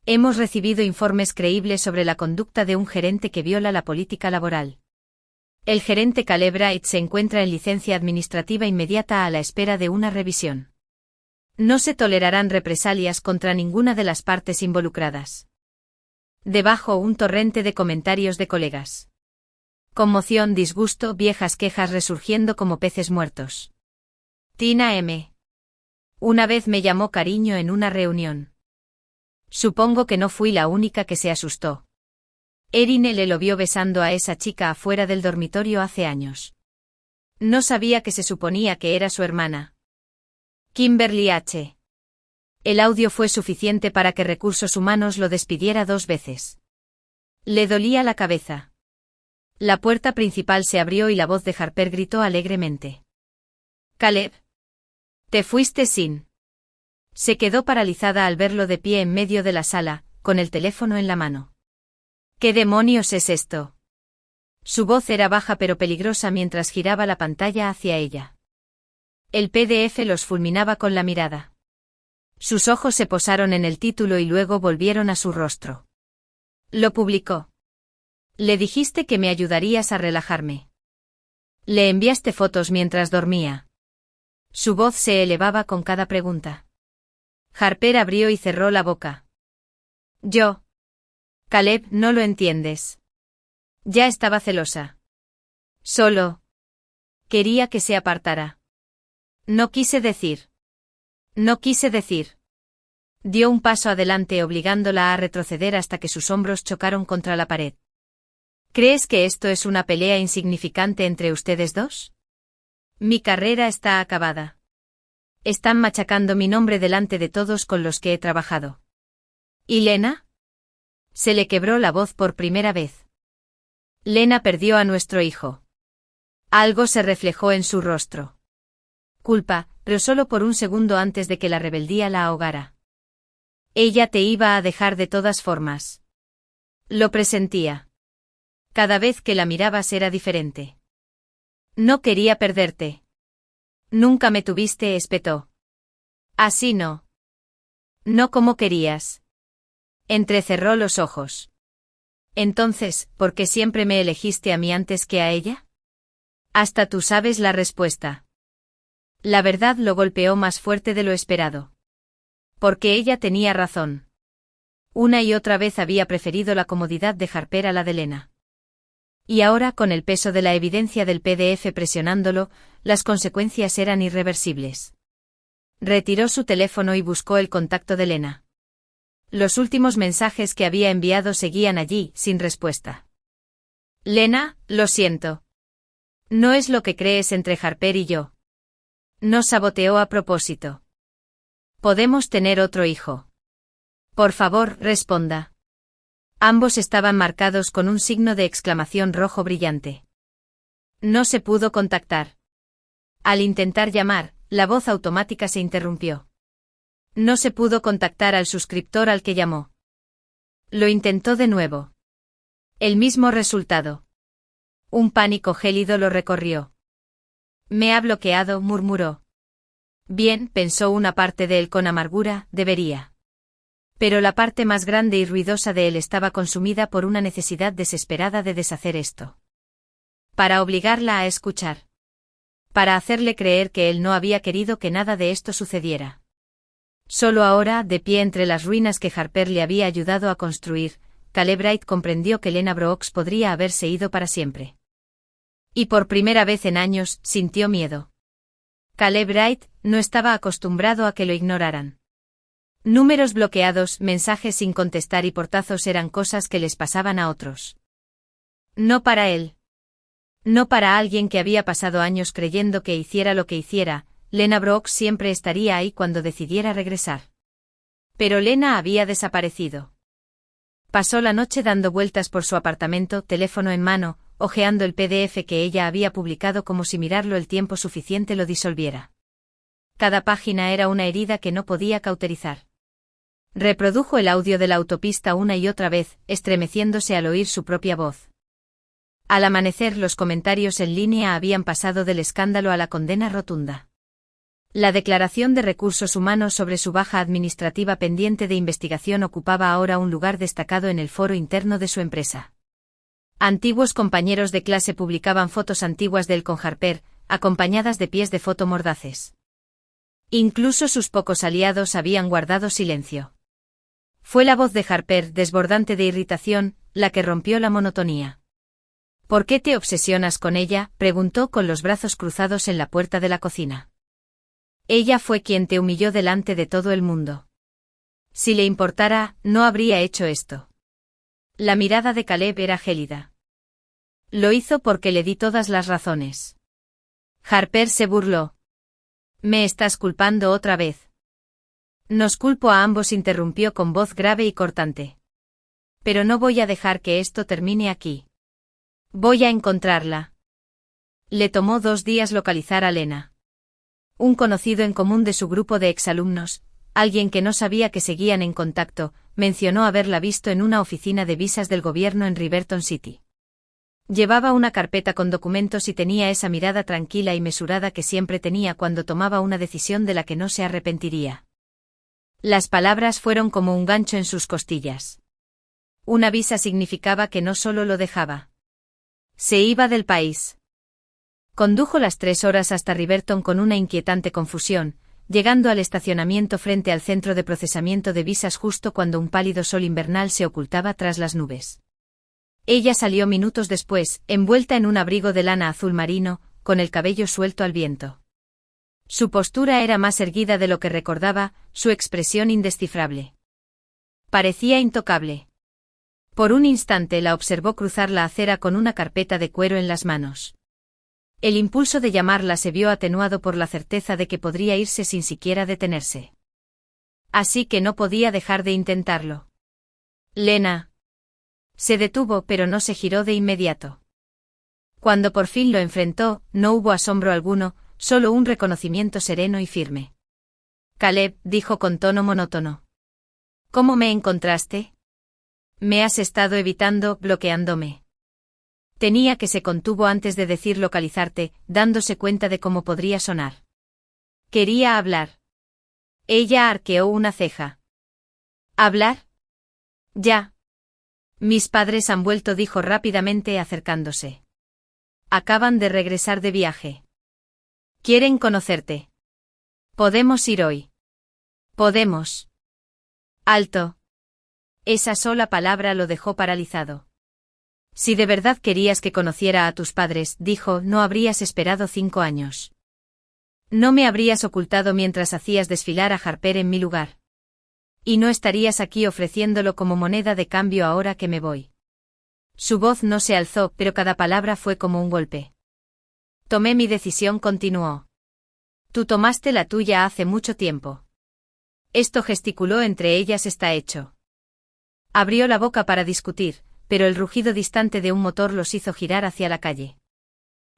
Speaker 1: Hemos recibido informes creíbles sobre la conducta de un gerente que viola la política laboral. El gerente Caleb Wright se encuentra en licencia administrativa inmediata a la espera de una revisión. No se tolerarán represalias contra ninguna de las partes involucradas. Debajo un torrente de comentarios de colegas. Conmoción, disgusto, viejas quejas resurgiendo como peces muertos. Tina M. Una vez me llamó cariño en una reunión. Supongo que no fui la única que se asustó. Erin L. lo vio besando a esa chica afuera del dormitorio hace años. No sabía que se suponía que era su hermana. Kimberly H. El audio fue suficiente para que Recursos Humanos lo despidiera 2 veces. Le dolía la cabeza. La puerta principal se abrió y la voz de Harper gritó alegremente. Caleb. Te fuiste sin. Se quedó paralizada al verlo de pie en medio de la sala, con el teléfono en la mano. ¿Qué demonios es esto? Su voz era baja pero peligrosa mientras giraba la pantalla hacia ella. El PDF los fulminaba con la mirada. Sus ojos se posaron en el título y luego volvieron a su rostro. Lo publicó. Le dijiste que me ayudarías a relajarme. Le enviaste fotos mientras dormía. Su voz se elevaba con cada pregunta. Harper abrió y cerró la boca. Yo. Caleb, no lo entiendes. Ya estaba celosa. Solo. Quería que se apartara. No quise decir. No quise decir. Dio un paso adelante obligándola a retroceder hasta que sus hombros chocaron contra la pared. ¿Crees que esto es una pelea insignificante entre ustedes dos? Mi carrera está acabada. Están machacando mi nombre delante de todos con los que he trabajado. ¿Y Lena? Se le quebró la voz por primera vez. Lena perdió a nuestro hijo. Algo se reflejó en su rostro. Culpa, pero solo por un segundo antes de que la rebeldía la ahogara. Ella te iba a dejar de todas formas. Lo presentía. Cada vez que la mirabas era diferente. No quería perderte. Nunca me tuviste, espetó. Así no. No como querías. Entrecerró los ojos. Entonces, ¿por qué siempre me elegiste a mí antes que a ella? Hasta tú sabes la respuesta. La verdad lo golpeó más fuerte de lo esperado. Porque ella tenía razón. Una y otra vez había preferido la comodidad de Harper a la de Lena. Y ahora, con el peso de la evidencia del PDF presionándolo, las consecuencias eran irreversibles. Retiró su teléfono y buscó el contacto de Lena. Los últimos mensajes que había enviado seguían allí, sin respuesta. Lena, lo siento. No es lo que crees entre Harper y yo. No saboteó a propósito. Podemos tener otro hijo. Por favor, responda. Ambos estaban marcados con un signo de exclamación rojo brillante. No se pudo contactar. Al intentar llamar, la voz automática se interrumpió. No se pudo contactar al suscriptor al que llamó. Lo intentó de nuevo. El mismo resultado. Un pánico gélido lo recorrió. Me ha bloqueado, murmuró. Bien, pensó una parte de él con amargura, debería. Pero la parte más grande y ruidosa de él estaba consumida por una necesidad desesperada de deshacer esto. Para obligarla a escuchar. para hacerle creer que él no había querido que nada de esto sucediera. Solo ahora, de pie entre las ruinas que Harper le había ayudado a construir, Caleb Wright comprendió que Lena Brooks podría haberse ido para siempre. Y por primera vez en años, sintió miedo. Caleb Wright no estaba acostumbrado a que lo ignoraran. Números bloqueados, mensajes sin contestar y portazos eran cosas que les pasaban a otros. No para él. No para alguien que había pasado años creyendo que hiciera lo que hiciera, Lena Brooks siempre estaría ahí cuando decidiera regresar. Pero Lena había desaparecido. Pasó la noche dando vueltas por su apartamento, teléfono en mano, hojeando el PDF que ella había publicado como si mirarlo el tiempo suficiente lo disolviera. Cada página era una herida que no podía cauterizar. Reprodujo el audio de la autopista una y otra vez, estremeciéndose al oír su propia voz. Al amanecer los comentarios en línea habían pasado del escándalo a la condena rotunda. La declaración de recursos humanos sobre su baja administrativa pendiente de investigación ocupaba ahora un lugar destacado en el foro interno de su empresa. Antiguos compañeros de clase publicaban fotos antiguas de él con Harper, acompañadas de pies de foto mordaces. Incluso sus pocos aliados habían guardado silencio. Fue la voz de Harper, desbordante de irritación, la que rompió la monotonía. ¿Por qué te obsesionas con ella?, preguntó con los brazos cruzados en la puerta de la cocina. Ella fue quien te humilló delante de todo el mundo. Si le importara, no habría hecho esto. La mirada de Caleb era gélida. Lo hizo porque le di todas las razones. Harper se burló. ¿Me estás culpando otra vez? Nos culpo a ambos, interrumpió con voz grave y cortante. Pero no voy a dejar que esto termine aquí. Voy a encontrarla. Le tomó 2 días localizar a Lena. Un conocido en común de su grupo de exalumnos, alguien que no sabía que seguían en contacto, mencionó haberla visto en una oficina de visas del gobierno en Riverton City. Llevaba una carpeta con documentos y tenía esa mirada tranquila y mesurada que siempre tenía cuando tomaba una decisión de la que no se arrepentiría. Las palabras fueron como un gancho en sus costillas. Una visa significaba que no solo lo dejaba. Se iba del país. Condujo las 3 horas hasta Riverton con una inquietante confusión, llegando al estacionamiento frente al centro de procesamiento de visas justo cuando un pálido sol invernal se ocultaba tras las nubes. Ella salió minutos después, envuelta en un abrigo de lana azul marino, con el cabello suelto al viento. Su postura era más erguida de lo que recordaba, su expresión indescifrable. Parecía intocable. Por un instante la observó cruzar la acera con una carpeta de cuero en las manos. El impulso de llamarla se vio atenuado por la certeza de que podría irse sin siquiera detenerse. Así que no podía dejar de intentarlo. Lena. Se detuvo, pero no se giró de inmediato. Cuando por fin lo enfrentó, no hubo asombro alguno, solo un reconocimiento sereno y firme. Caleb, dijo con tono monótono. ¿Cómo me encontraste? Me has estado evitando, bloqueándome. Tenía que se contuvo antes de decir localizarte, dándose cuenta de cómo podría sonar. Quería hablar. Ella arqueó una ceja. ¿Hablar? Ya. Mis padres han vuelto, dijo rápidamente acercándose. Acaban de regresar de viaje. Quieren conocerte. ¿Podemos ir hoy? Podemos. Alto. Esa sola palabra lo dejó paralizado. Si de verdad querías que conociera a tus padres, dijo, no habrías esperado 5 años. No me habrías ocultado mientras hacías desfilar a Harper en mi lugar. Y no estarías aquí ofreciéndolo como moneda de cambio ahora que me voy. Su voz no se alzó, pero cada palabra fue como un golpe. Tomé mi decisión, continuó. Tú tomaste la tuya hace mucho tiempo. Esto, gesticuló entre ellas, está hecho. Abrió la boca para discutir, pero el rugido distante de un motor los hizo girar hacia la calle.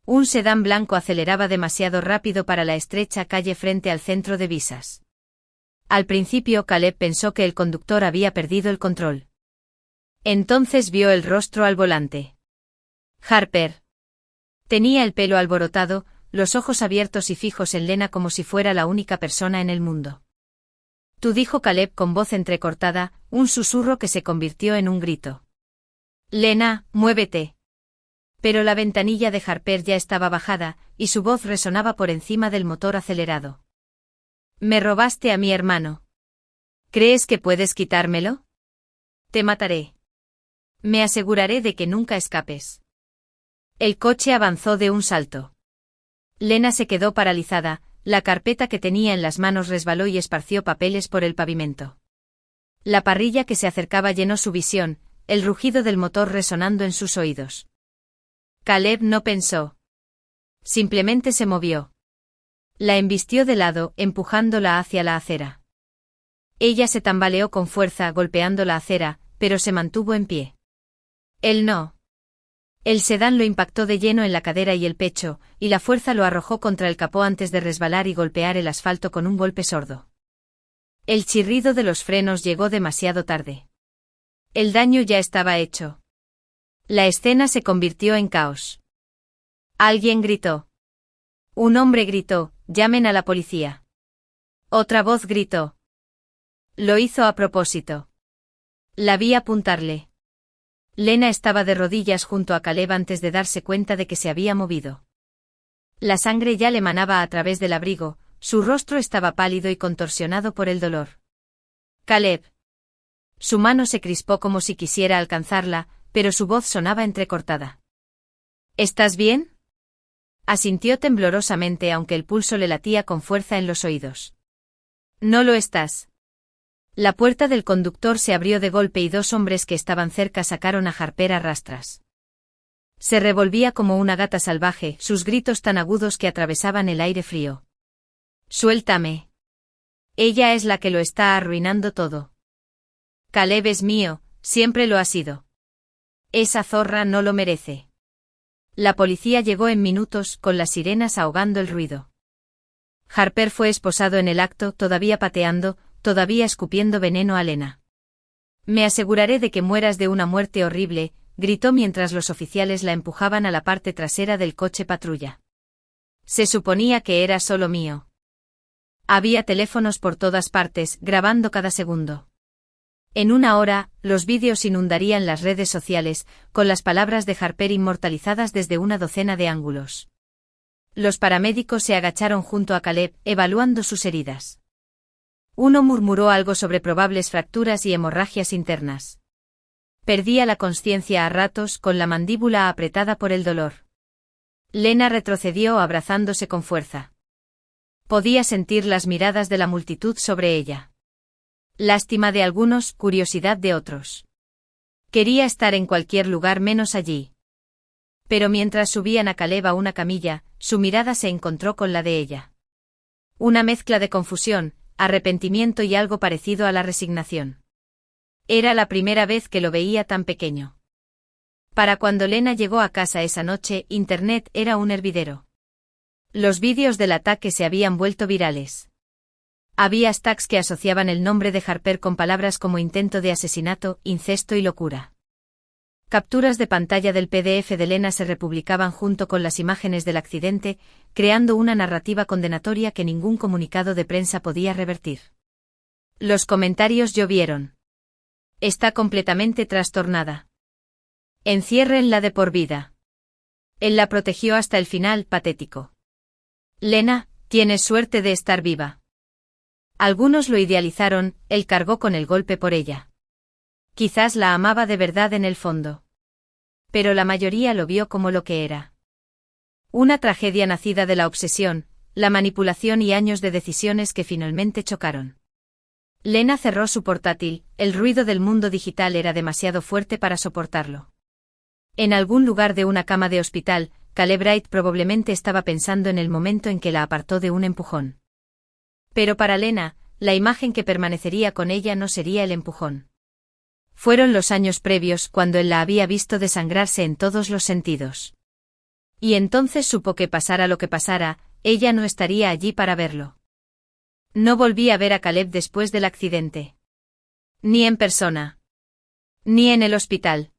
Speaker 1: Un sedán blanco aceleraba demasiado rápido para la estrecha calle frente al centro de visas. Al principio Caleb pensó que el conductor había perdido el control. Entonces vio el rostro al volante. Harper. Tenía el pelo alborotado, los ojos abiertos y fijos en Lena como si fuera la única persona en el mundo. Tú, dijo Caleb con voz entrecortada, un susurro que se convirtió en un grito. Lena, muévete. Pero la ventanilla de Harper ya estaba bajada, y su voz resonaba por encima del motor acelerado. «Me robaste a mi hermano. ¿Crees que puedes quitármelo? Te mataré. Me aseguraré de que nunca escapes». El coche avanzó de un salto. Lena se quedó paralizada, la carpeta que tenía en las manos resbaló y esparció papeles por el pavimento. La parrilla que se acercaba llenó su visión, el rugido del motor resonando en sus oídos. Caleb no pensó. Simplemente se movió. La embistió de lado, empujándola hacia la acera. Ella se tambaleó con fuerza, golpeando la acera, pero se mantuvo en pie. Él no. El sedán lo impactó de lleno en la cadera y el pecho, y la fuerza lo arrojó contra el capó antes de resbalar y golpear el asfalto con un golpe sordo. El chirrido de los frenos llegó demasiado tarde. El daño ya estaba hecho. La escena se convirtió en caos. Alguien gritó. Un hombre gritó, «¡Llamen a la policía!». Otra voz gritó. Lo hizo a propósito. La vi apuntarle. Lena estaba de rodillas junto a Caleb antes de darse cuenta de que se había movido. La sangre ya le manaba a través del abrigo, su rostro estaba pálido y contorsionado por el dolor. «Caleb». Su mano se crispó como si quisiera alcanzarla, pero su voz sonaba entrecortada. «¿Estás bien?». Asintió temblorosamente aunque el pulso le latía con fuerza en los oídos. «No lo estás». La puerta del conductor se abrió de golpe y dos hombres que estaban cerca sacaron a Harper a rastras. Se revolvía como una gata salvaje, sus gritos tan agudos que atravesaban el aire frío. «Suéltame. Ella es la que lo está arruinando todo. Caleb es mío, siempre lo ha sido. Esa zorra no lo merece». La policía llegó en minutos, con las sirenas ahogando el ruido. Harper fue esposado en el acto, todavía pateando, todavía escupiendo veneno a Lena. «Me aseguraré de que mueras de una muerte horrible», gritó mientras los oficiales la empujaban a la parte trasera del coche patrulla. Se suponía que era solo mío. Había teléfonos por todas partes, grabando cada segundo. En una hora, los vídeos inundarían las redes sociales, con las palabras de Harper inmortalizadas desde una docena de ángulos. Los paramédicos se agacharon junto a Caleb, evaluando sus heridas. Uno murmuró algo sobre probables fracturas y hemorragias internas. Perdía la consciencia a ratos, con la mandíbula apretada por el dolor. Lena retrocedió abrazándose con fuerza. Podía sentir las miradas de la multitud sobre ella. Lástima de algunos, curiosidad de otros. Quería estar en cualquier lugar menos allí. Pero mientras subían a Caleb a una camilla, su mirada se encontró con la de ella. Una mezcla de confusión, arrepentimiento y algo parecido a la resignación. Era la primera vez que lo veía tan pequeño. Para cuando Lena llegó a casa esa noche, Internet era un hervidero. Los vídeos del ataque se habían vuelto virales. Había hashtags que asociaban el nombre de Harper con palabras como intento de asesinato, incesto y locura. Capturas de pantalla del PDF de Lena se republicaban junto con las imágenes del accidente, creando una narrativa condenatoria que ningún comunicado de prensa podía revertir. Los comentarios llovieron. Está completamente trastornada. Enciérrenla de por vida. Él la protegió hasta el final, patético. Lena, tienes suerte de estar viva. Algunos lo idealizaron, él cargó con el golpe por ella. Quizás la amaba de verdad en el fondo. Pero la mayoría lo vio como lo que era. Una tragedia nacida de la obsesión, la manipulación y años de decisiones que finalmente chocaron. Lena cerró su portátil, el ruido del mundo digital era demasiado fuerte para soportarlo. En algún lugar de una cama de hospital, Caleb Wright probablemente estaba pensando en el momento en que la apartó de un empujón. Pero para Lena, la imagen que permanecería con ella no sería el empujón. Fueron los años previos cuando él la había visto desangrarse en todos los sentidos. Y entonces supo que pasara lo que pasara, ella no estaría allí para verlo. No volví a ver a Caleb después del accidente. Ni en persona. Ni en el hospital.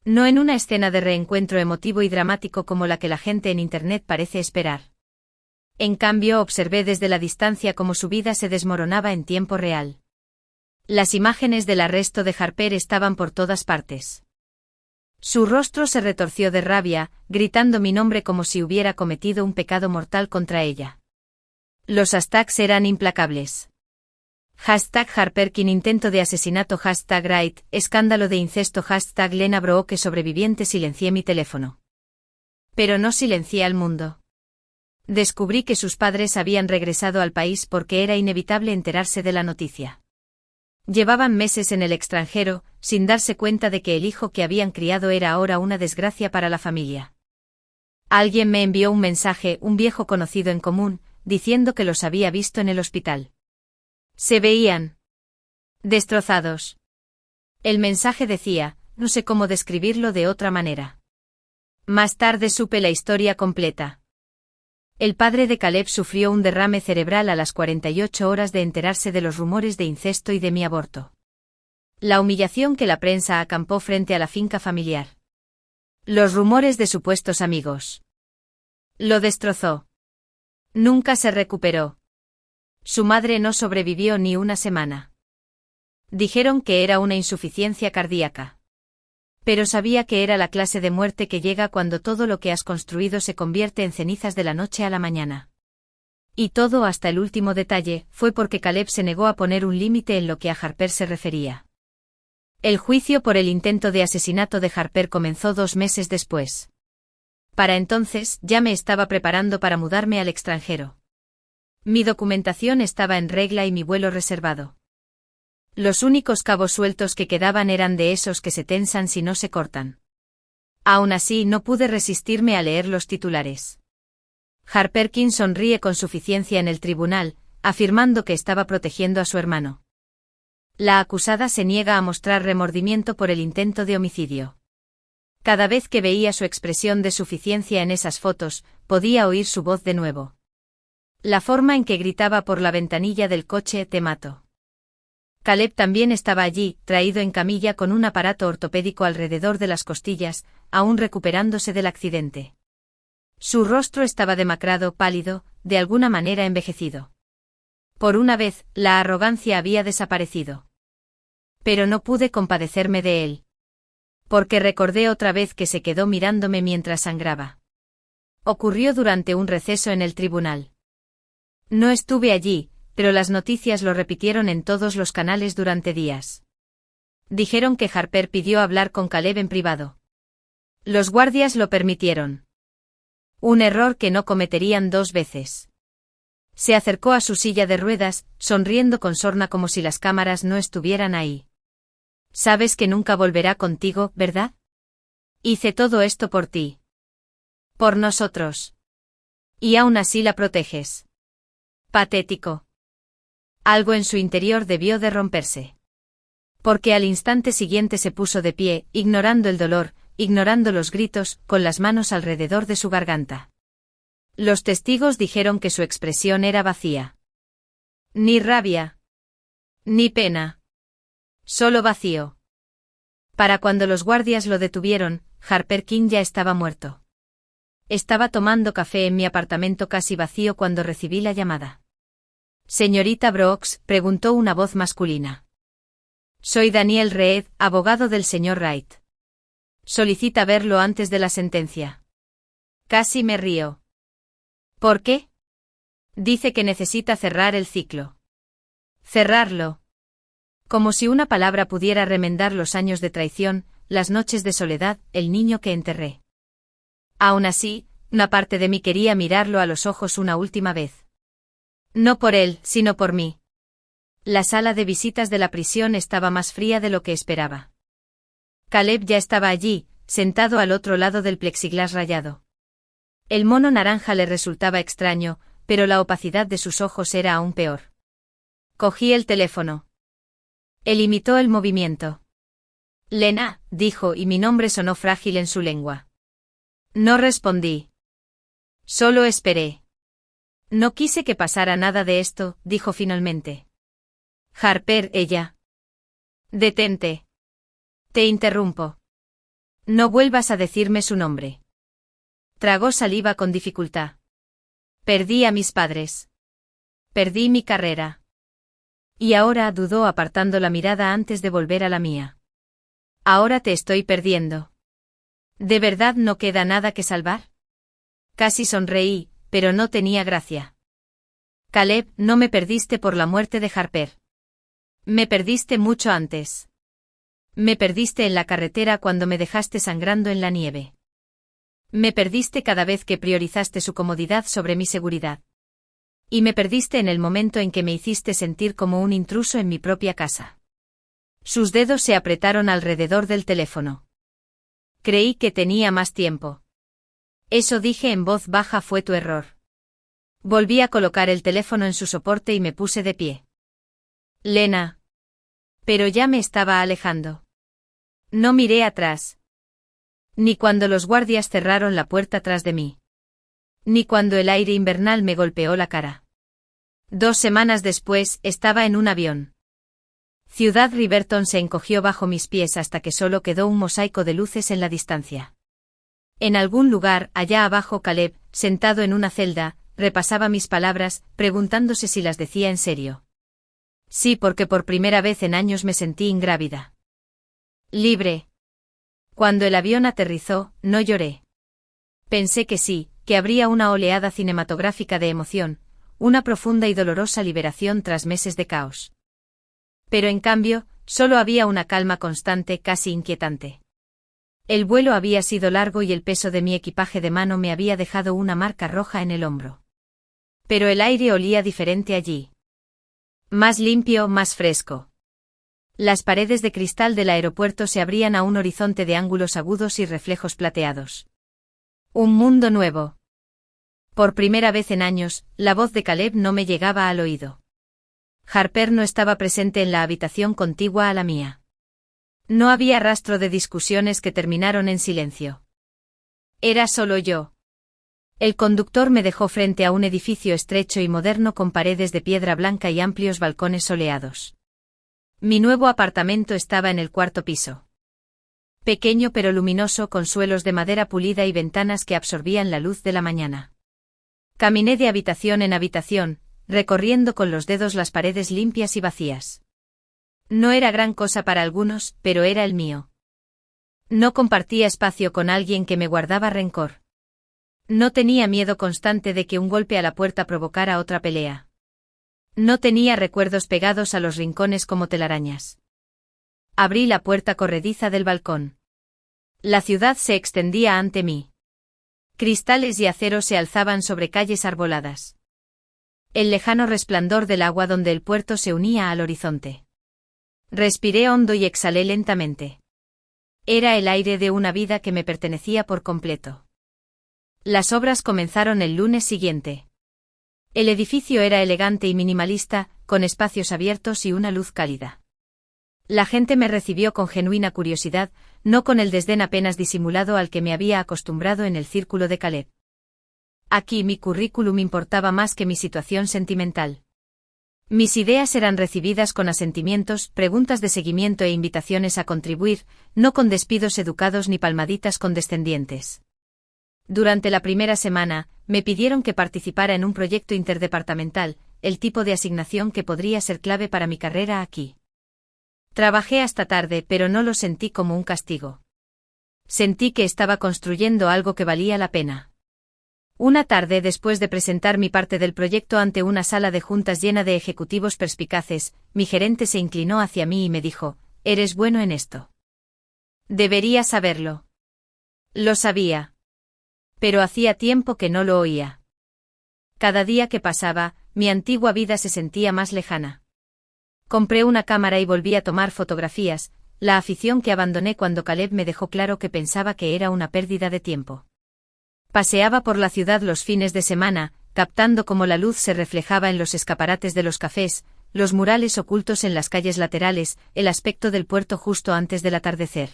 Speaker 1: No en una escena de reencuentro emotivo y dramático como la que la gente en Internet parece esperar. En cambio, observé desde la distancia cómo su vida se desmoronaba en tiempo real. Las imágenes del arresto de Harper estaban por todas partes. Su rostro se retorció de rabia, gritando mi nombre como si hubiera cometido un pecado mortal contra ella. Los hashtags eran implacables. #HarperKing intento de asesinato #Wright, escándalo de incesto #Lena Brooke sobreviviente silencié mi teléfono. Pero no silencié al mundo. Descubrí que sus padres habían regresado al país porque era inevitable enterarse de la noticia. Llevaban meses en el extranjero, sin darse cuenta de que el hijo que habían criado era ahora una desgracia para la familia. Alguien me envió un mensaje, un viejo conocido en común, diciendo que los había visto en el hospital. Se veían destrozados. El mensaje decía, no sé cómo describirlo de otra manera. Más tarde supe la historia completa. El padre de Caleb sufrió un derrame cerebral a las 48 horas de enterarse de los rumores de incesto y de mi aborto. La humillación que la prensa acampó frente a la finca familiar. Los rumores de supuestos amigos. Lo destrozó. Nunca se recuperó. Su madre no sobrevivió ni una semana. Dijeron que era una insuficiencia cardíaca. Pero sabía que era la clase de muerte que llega cuando todo lo que has construido se convierte en cenizas de la noche a la mañana. Y todo hasta el último detalle, fue porque Caleb se negó a poner un límite en lo que a Harper se refería. El juicio por el intento de asesinato de Harper comenzó 2 meses después. Para entonces, ya me estaba preparando para mudarme al extranjero. Mi documentación estaba en regla y mi vuelo reservado. Los únicos cabos sueltos que quedaban eran de esos que se tensan si no se cortan. Aún así no pude resistirme a leer los titulares. HarperKing sonríe con suficiencia en el tribunal, afirmando que estaba protegiendo a su hermano. La acusada se niega a mostrar remordimiento por el intento de homicidio. Cada vez que veía su expresión de suficiencia en esas fotos, podía oír su voz de nuevo. La forma en que gritaba por la ventanilla del coche, te mato. Caleb también estaba allí, traído en camilla con un aparato ortopédico alrededor de las costillas, aún recuperándose del accidente. Su rostro estaba demacrado, pálido, de alguna manera envejecido. Por una vez, la arrogancia había desaparecido. Pero no pude compadecerme de él. Porque recordé otra vez que se quedó mirándome mientras sangraba. Ocurrió durante un receso en el tribunal. No estuve allí, pero las noticias lo repitieron en todos los canales durante días. Dijeron que Harper pidió hablar con Caleb en privado. Los guardias lo permitieron. Un error que no cometerían 2 veces. Se acercó a su silla de ruedas, sonriendo con sorna como si las cámaras no estuvieran ahí. Sabes que nunca volverá contigo, ¿verdad? Hice todo esto por ti. Por nosotros. Y aún así la proteges. Patético. Algo en su interior debió de romperse. Porque al instante siguiente se puso de pie, ignorando el dolor, ignorando los gritos, con las manos alrededor de su garganta. Los testigos dijeron que su expresión era vacía. Ni rabia. Ni pena. Solo vacío. Para cuando los guardias lo detuvieron, HarperKing ya estaba muerto. Estaba tomando café en mi apartamento casi vacío cuando recibí la llamada. Señorita Brooks, preguntó una voz masculina. Soy Daniel Reed, abogado del señor Wright. Solicita verlo antes de la sentencia. Casi me río. ¿Por qué? Dice que necesita cerrar el ciclo. Cerrarlo. Como si una palabra pudiera remendar los años de traición, las noches de soledad, el niño que enterré. Aún así, una parte de mí quería mirarlo a los ojos una última vez. No por él, sino por mí. La sala de visitas de la prisión estaba más fría de lo que esperaba. Caleb ya estaba allí, sentado al otro lado del plexiglás rayado. El mono naranja le resultaba extraño, pero la opacidad de sus ojos era aún peor. Cogí el teléfono. Él imitó el movimiento. Lena, dijo, y mi nombre sonó frágil en su lengua. No respondí. Solo esperé. No quise que pasara nada de esto, dijo finalmente. Harper, ella. Detente. Te interrumpo. No vuelvas a decirme su nombre. Tragó saliva con dificultad. Perdí a mis padres. Perdí mi carrera. Y ahora dudó apartando la mirada antes de volver a la mía. Ahora te estoy perdiendo. ¿De verdad no queda nada que salvar? Casi sonreí, pero no tenía gracia. Caleb, no me perdiste por la muerte de Harper. Me perdiste mucho antes. Me perdiste en la carretera cuando me dejaste sangrando en la nieve. Me perdiste cada vez que priorizaste su comodidad sobre mi seguridad. Y me perdiste en el momento en que me hiciste sentir como un intruso en mi propia casa. Sus dedos se apretaron alrededor del teléfono. Creí que tenía más tiempo. Eso dije en voz baja fue tu error. Volví a colocar el teléfono en su soporte y me puse de pie. Lena. Pero ya me estaba alejando. No miré atrás. Ni cuando los guardias cerraron la puerta tras de mí. Ni cuando el aire invernal me golpeó la cara. 2 semanas después, estaba en un avión. Ciudad Riverton se encogió bajo mis pies hasta que solo quedó un mosaico de luces en la distancia. En algún lugar, allá abajo Caleb, sentado en una celda, repasaba mis palabras, preguntándose si las decía en serio. Sí, porque por primera vez en años me sentí ingrávida. Libre. Cuando el avión aterrizó, no lloré. Pensé que sí, que habría una oleada cinematográfica de emoción, una profunda y dolorosa liberación tras meses de caos. Pero en cambio, solo había una calma constante, casi inquietante. El vuelo había sido largo y el peso de mi equipaje de mano me había dejado una marca roja en el hombro. Pero el aire olía diferente allí. Más limpio, más fresco. Las paredes de cristal del aeropuerto se abrían a un horizonte de ángulos agudos y reflejos plateados. Un mundo nuevo. Por primera vez en años, la voz de Caleb no me llegaba al oído. Harper no estaba presente en la habitación contigua a la mía. No había rastro de discusiones que terminaron en silencio. Era solo yo. El conductor me dejó frente a un edificio estrecho y moderno con paredes de piedra blanca y amplios balcones soleados. Mi nuevo apartamento estaba en el 4º piso. Pequeño pero luminoso con suelos de madera pulida y ventanas que absorbían la luz de la mañana. Caminé de habitación en habitación, recorriendo con los dedos las paredes limpias y vacías. No era gran cosa para algunos, pero era el mío. No compartía espacio con alguien que me guardaba rencor. No tenía miedo constante de que un golpe a la puerta provocara otra pelea. No tenía recuerdos pegados a los rincones como telarañas. Abrí la puerta corrediza del balcón. La ciudad se extendía ante mí. Cristales y acero se alzaban sobre calles arboladas. El lejano resplandor del agua donde el puerto se unía al horizonte. Respiré hondo y exhalé lentamente. Era el aire de una vida que me pertenecía por completo. Las obras comenzaron el lunes siguiente. El edificio era elegante y minimalista, con espacios abiertos y una luz cálida. La gente me recibió con genuina curiosidad, no con el desdén apenas disimulado al que me había acostumbrado en el círculo de Caleb. Aquí mi currículum importaba más que mi situación sentimental. Mis ideas eran recibidas con asentimientos, preguntas de seguimiento e invitaciones a contribuir, no con despidos educados ni palmaditas condescendientes. Durante la primera semana, me pidieron que participara en un proyecto interdepartamental, el tipo de asignación que podría ser clave para mi carrera aquí. Trabajé hasta tarde, pero no lo sentí como un castigo. Sentí que estaba construyendo algo que valía la pena. Una tarde después de presentar mi parte del proyecto ante una sala de juntas llena de ejecutivos perspicaces, mi gerente se inclinó hacia mí y me dijo, «Eres bueno en esto. Deberías saberlo». Lo sabía. Pero hacía tiempo que no lo oía. Cada día que pasaba, mi antigua vida se sentía más lejana. Compré una cámara y volví a tomar fotografías, la afición que abandoné cuando Caleb me dejó claro que pensaba que era una pérdida de tiempo. Paseaba por la ciudad los fines de semana, captando cómo la luz se reflejaba en los escaparates de los cafés, los murales ocultos en las calles laterales, el aspecto del puerto justo antes del atardecer.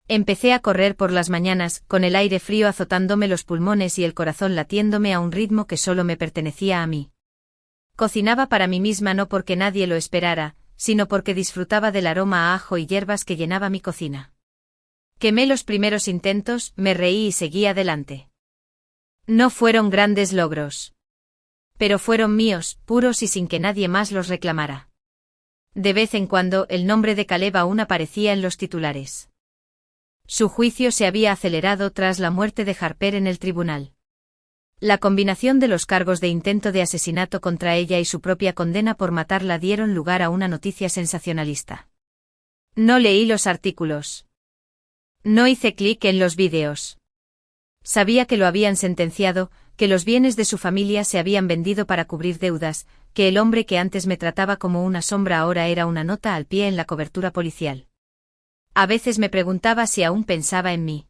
Speaker 1: Empecé a correr por las mañanas, con el aire frío azotándome los pulmones y el corazón latiéndome a un ritmo que solo me pertenecía a mí. Cocinaba para mí misma no porque nadie lo esperara, sino porque disfrutaba del aroma a ajo y hierbas que llenaba mi cocina. Quemé los primeros intentos, me reí y seguí adelante. No fueron grandes logros. Pero fueron míos, puros y sin que nadie más los reclamara. De vez en cuando, el nombre de Caleb aún aparecía en los titulares. Su juicio se había acelerado tras la muerte de Harper en el tribunal. La combinación de los cargos de intento de asesinato contra ella y su propia condena por matarla dieron lugar a una noticia sensacionalista. No leí los artículos. No hice clic en los vídeos. Sabía que lo habían sentenciado, que los bienes de su familia se habían vendido para cubrir deudas, que el hombre que antes me trataba como una sombra ahora era una nota al pie en la cobertura policial. A veces me preguntaba si aún pensaba en mí.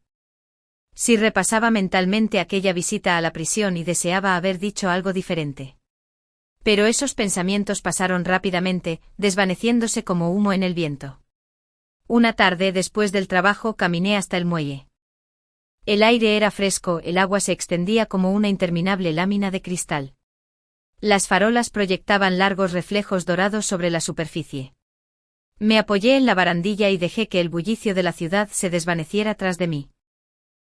Speaker 1: Si repasaba mentalmente aquella visita a la prisión y deseaba haber dicho algo diferente. Pero esos pensamientos pasaron rápidamente, desvaneciéndose como humo en el viento. Una tarde después del trabajo caminé hasta el muelle. El aire era fresco, el agua se extendía como una interminable lámina de cristal. Las farolas proyectaban largos reflejos dorados sobre la superficie. Me apoyé en la barandilla y dejé que el bullicio de la ciudad se desvaneciera tras de mí.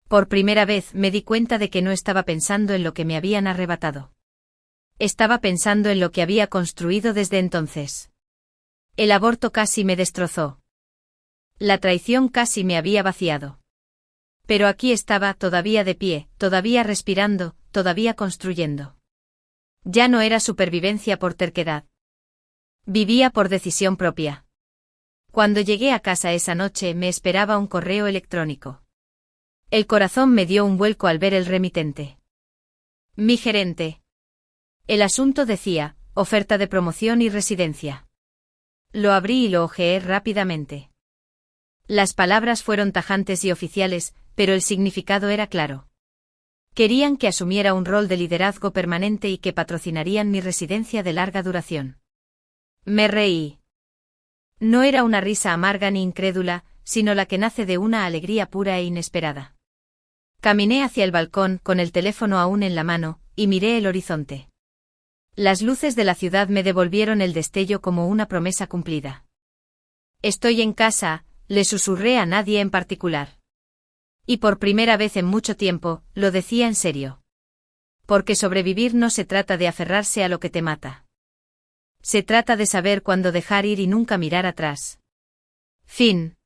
Speaker 1: Por primera vez me di cuenta de que no estaba pensando en lo que me habían arrebatado. Estaba pensando en lo que había construido desde entonces. El aborto casi me destrozó. La traición casi me había vaciado. Pero aquí estaba, todavía de pie, todavía respirando, todavía construyendo. Ya no era supervivencia por terquedad. Vivía por decisión propia. Cuando llegué a casa esa noche me esperaba un correo electrónico. El corazón me dio un vuelco al ver el remitente. Mi gerente. El asunto decía, oferta de promoción y residencia. Lo abrí y lo hojeé rápidamente. Las palabras fueron tajantes y oficiales, pero el significado era claro. Querían que asumiera un rol de liderazgo permanente y que patrocinarían mi residencia de larga duración. Me reí. No era una risa amarga ni incrédula, sino la que nace de una alegría pura e inesperada. Caminé hacia el balcón con el teléfono aún en la mano, y miré el horizonte. Las luces de la ciudad me devolvieron el destello como una promesa cumplida. Estoy en casa, le susurré a nadie en particular. Y por primera vez en mucho tiempo, lo decía en serio. Porque sobrevivir no se trata de aferrarse a lo que te mata. Se trata de saber cuándo dejar ir y nunca mirar atrás. Fin.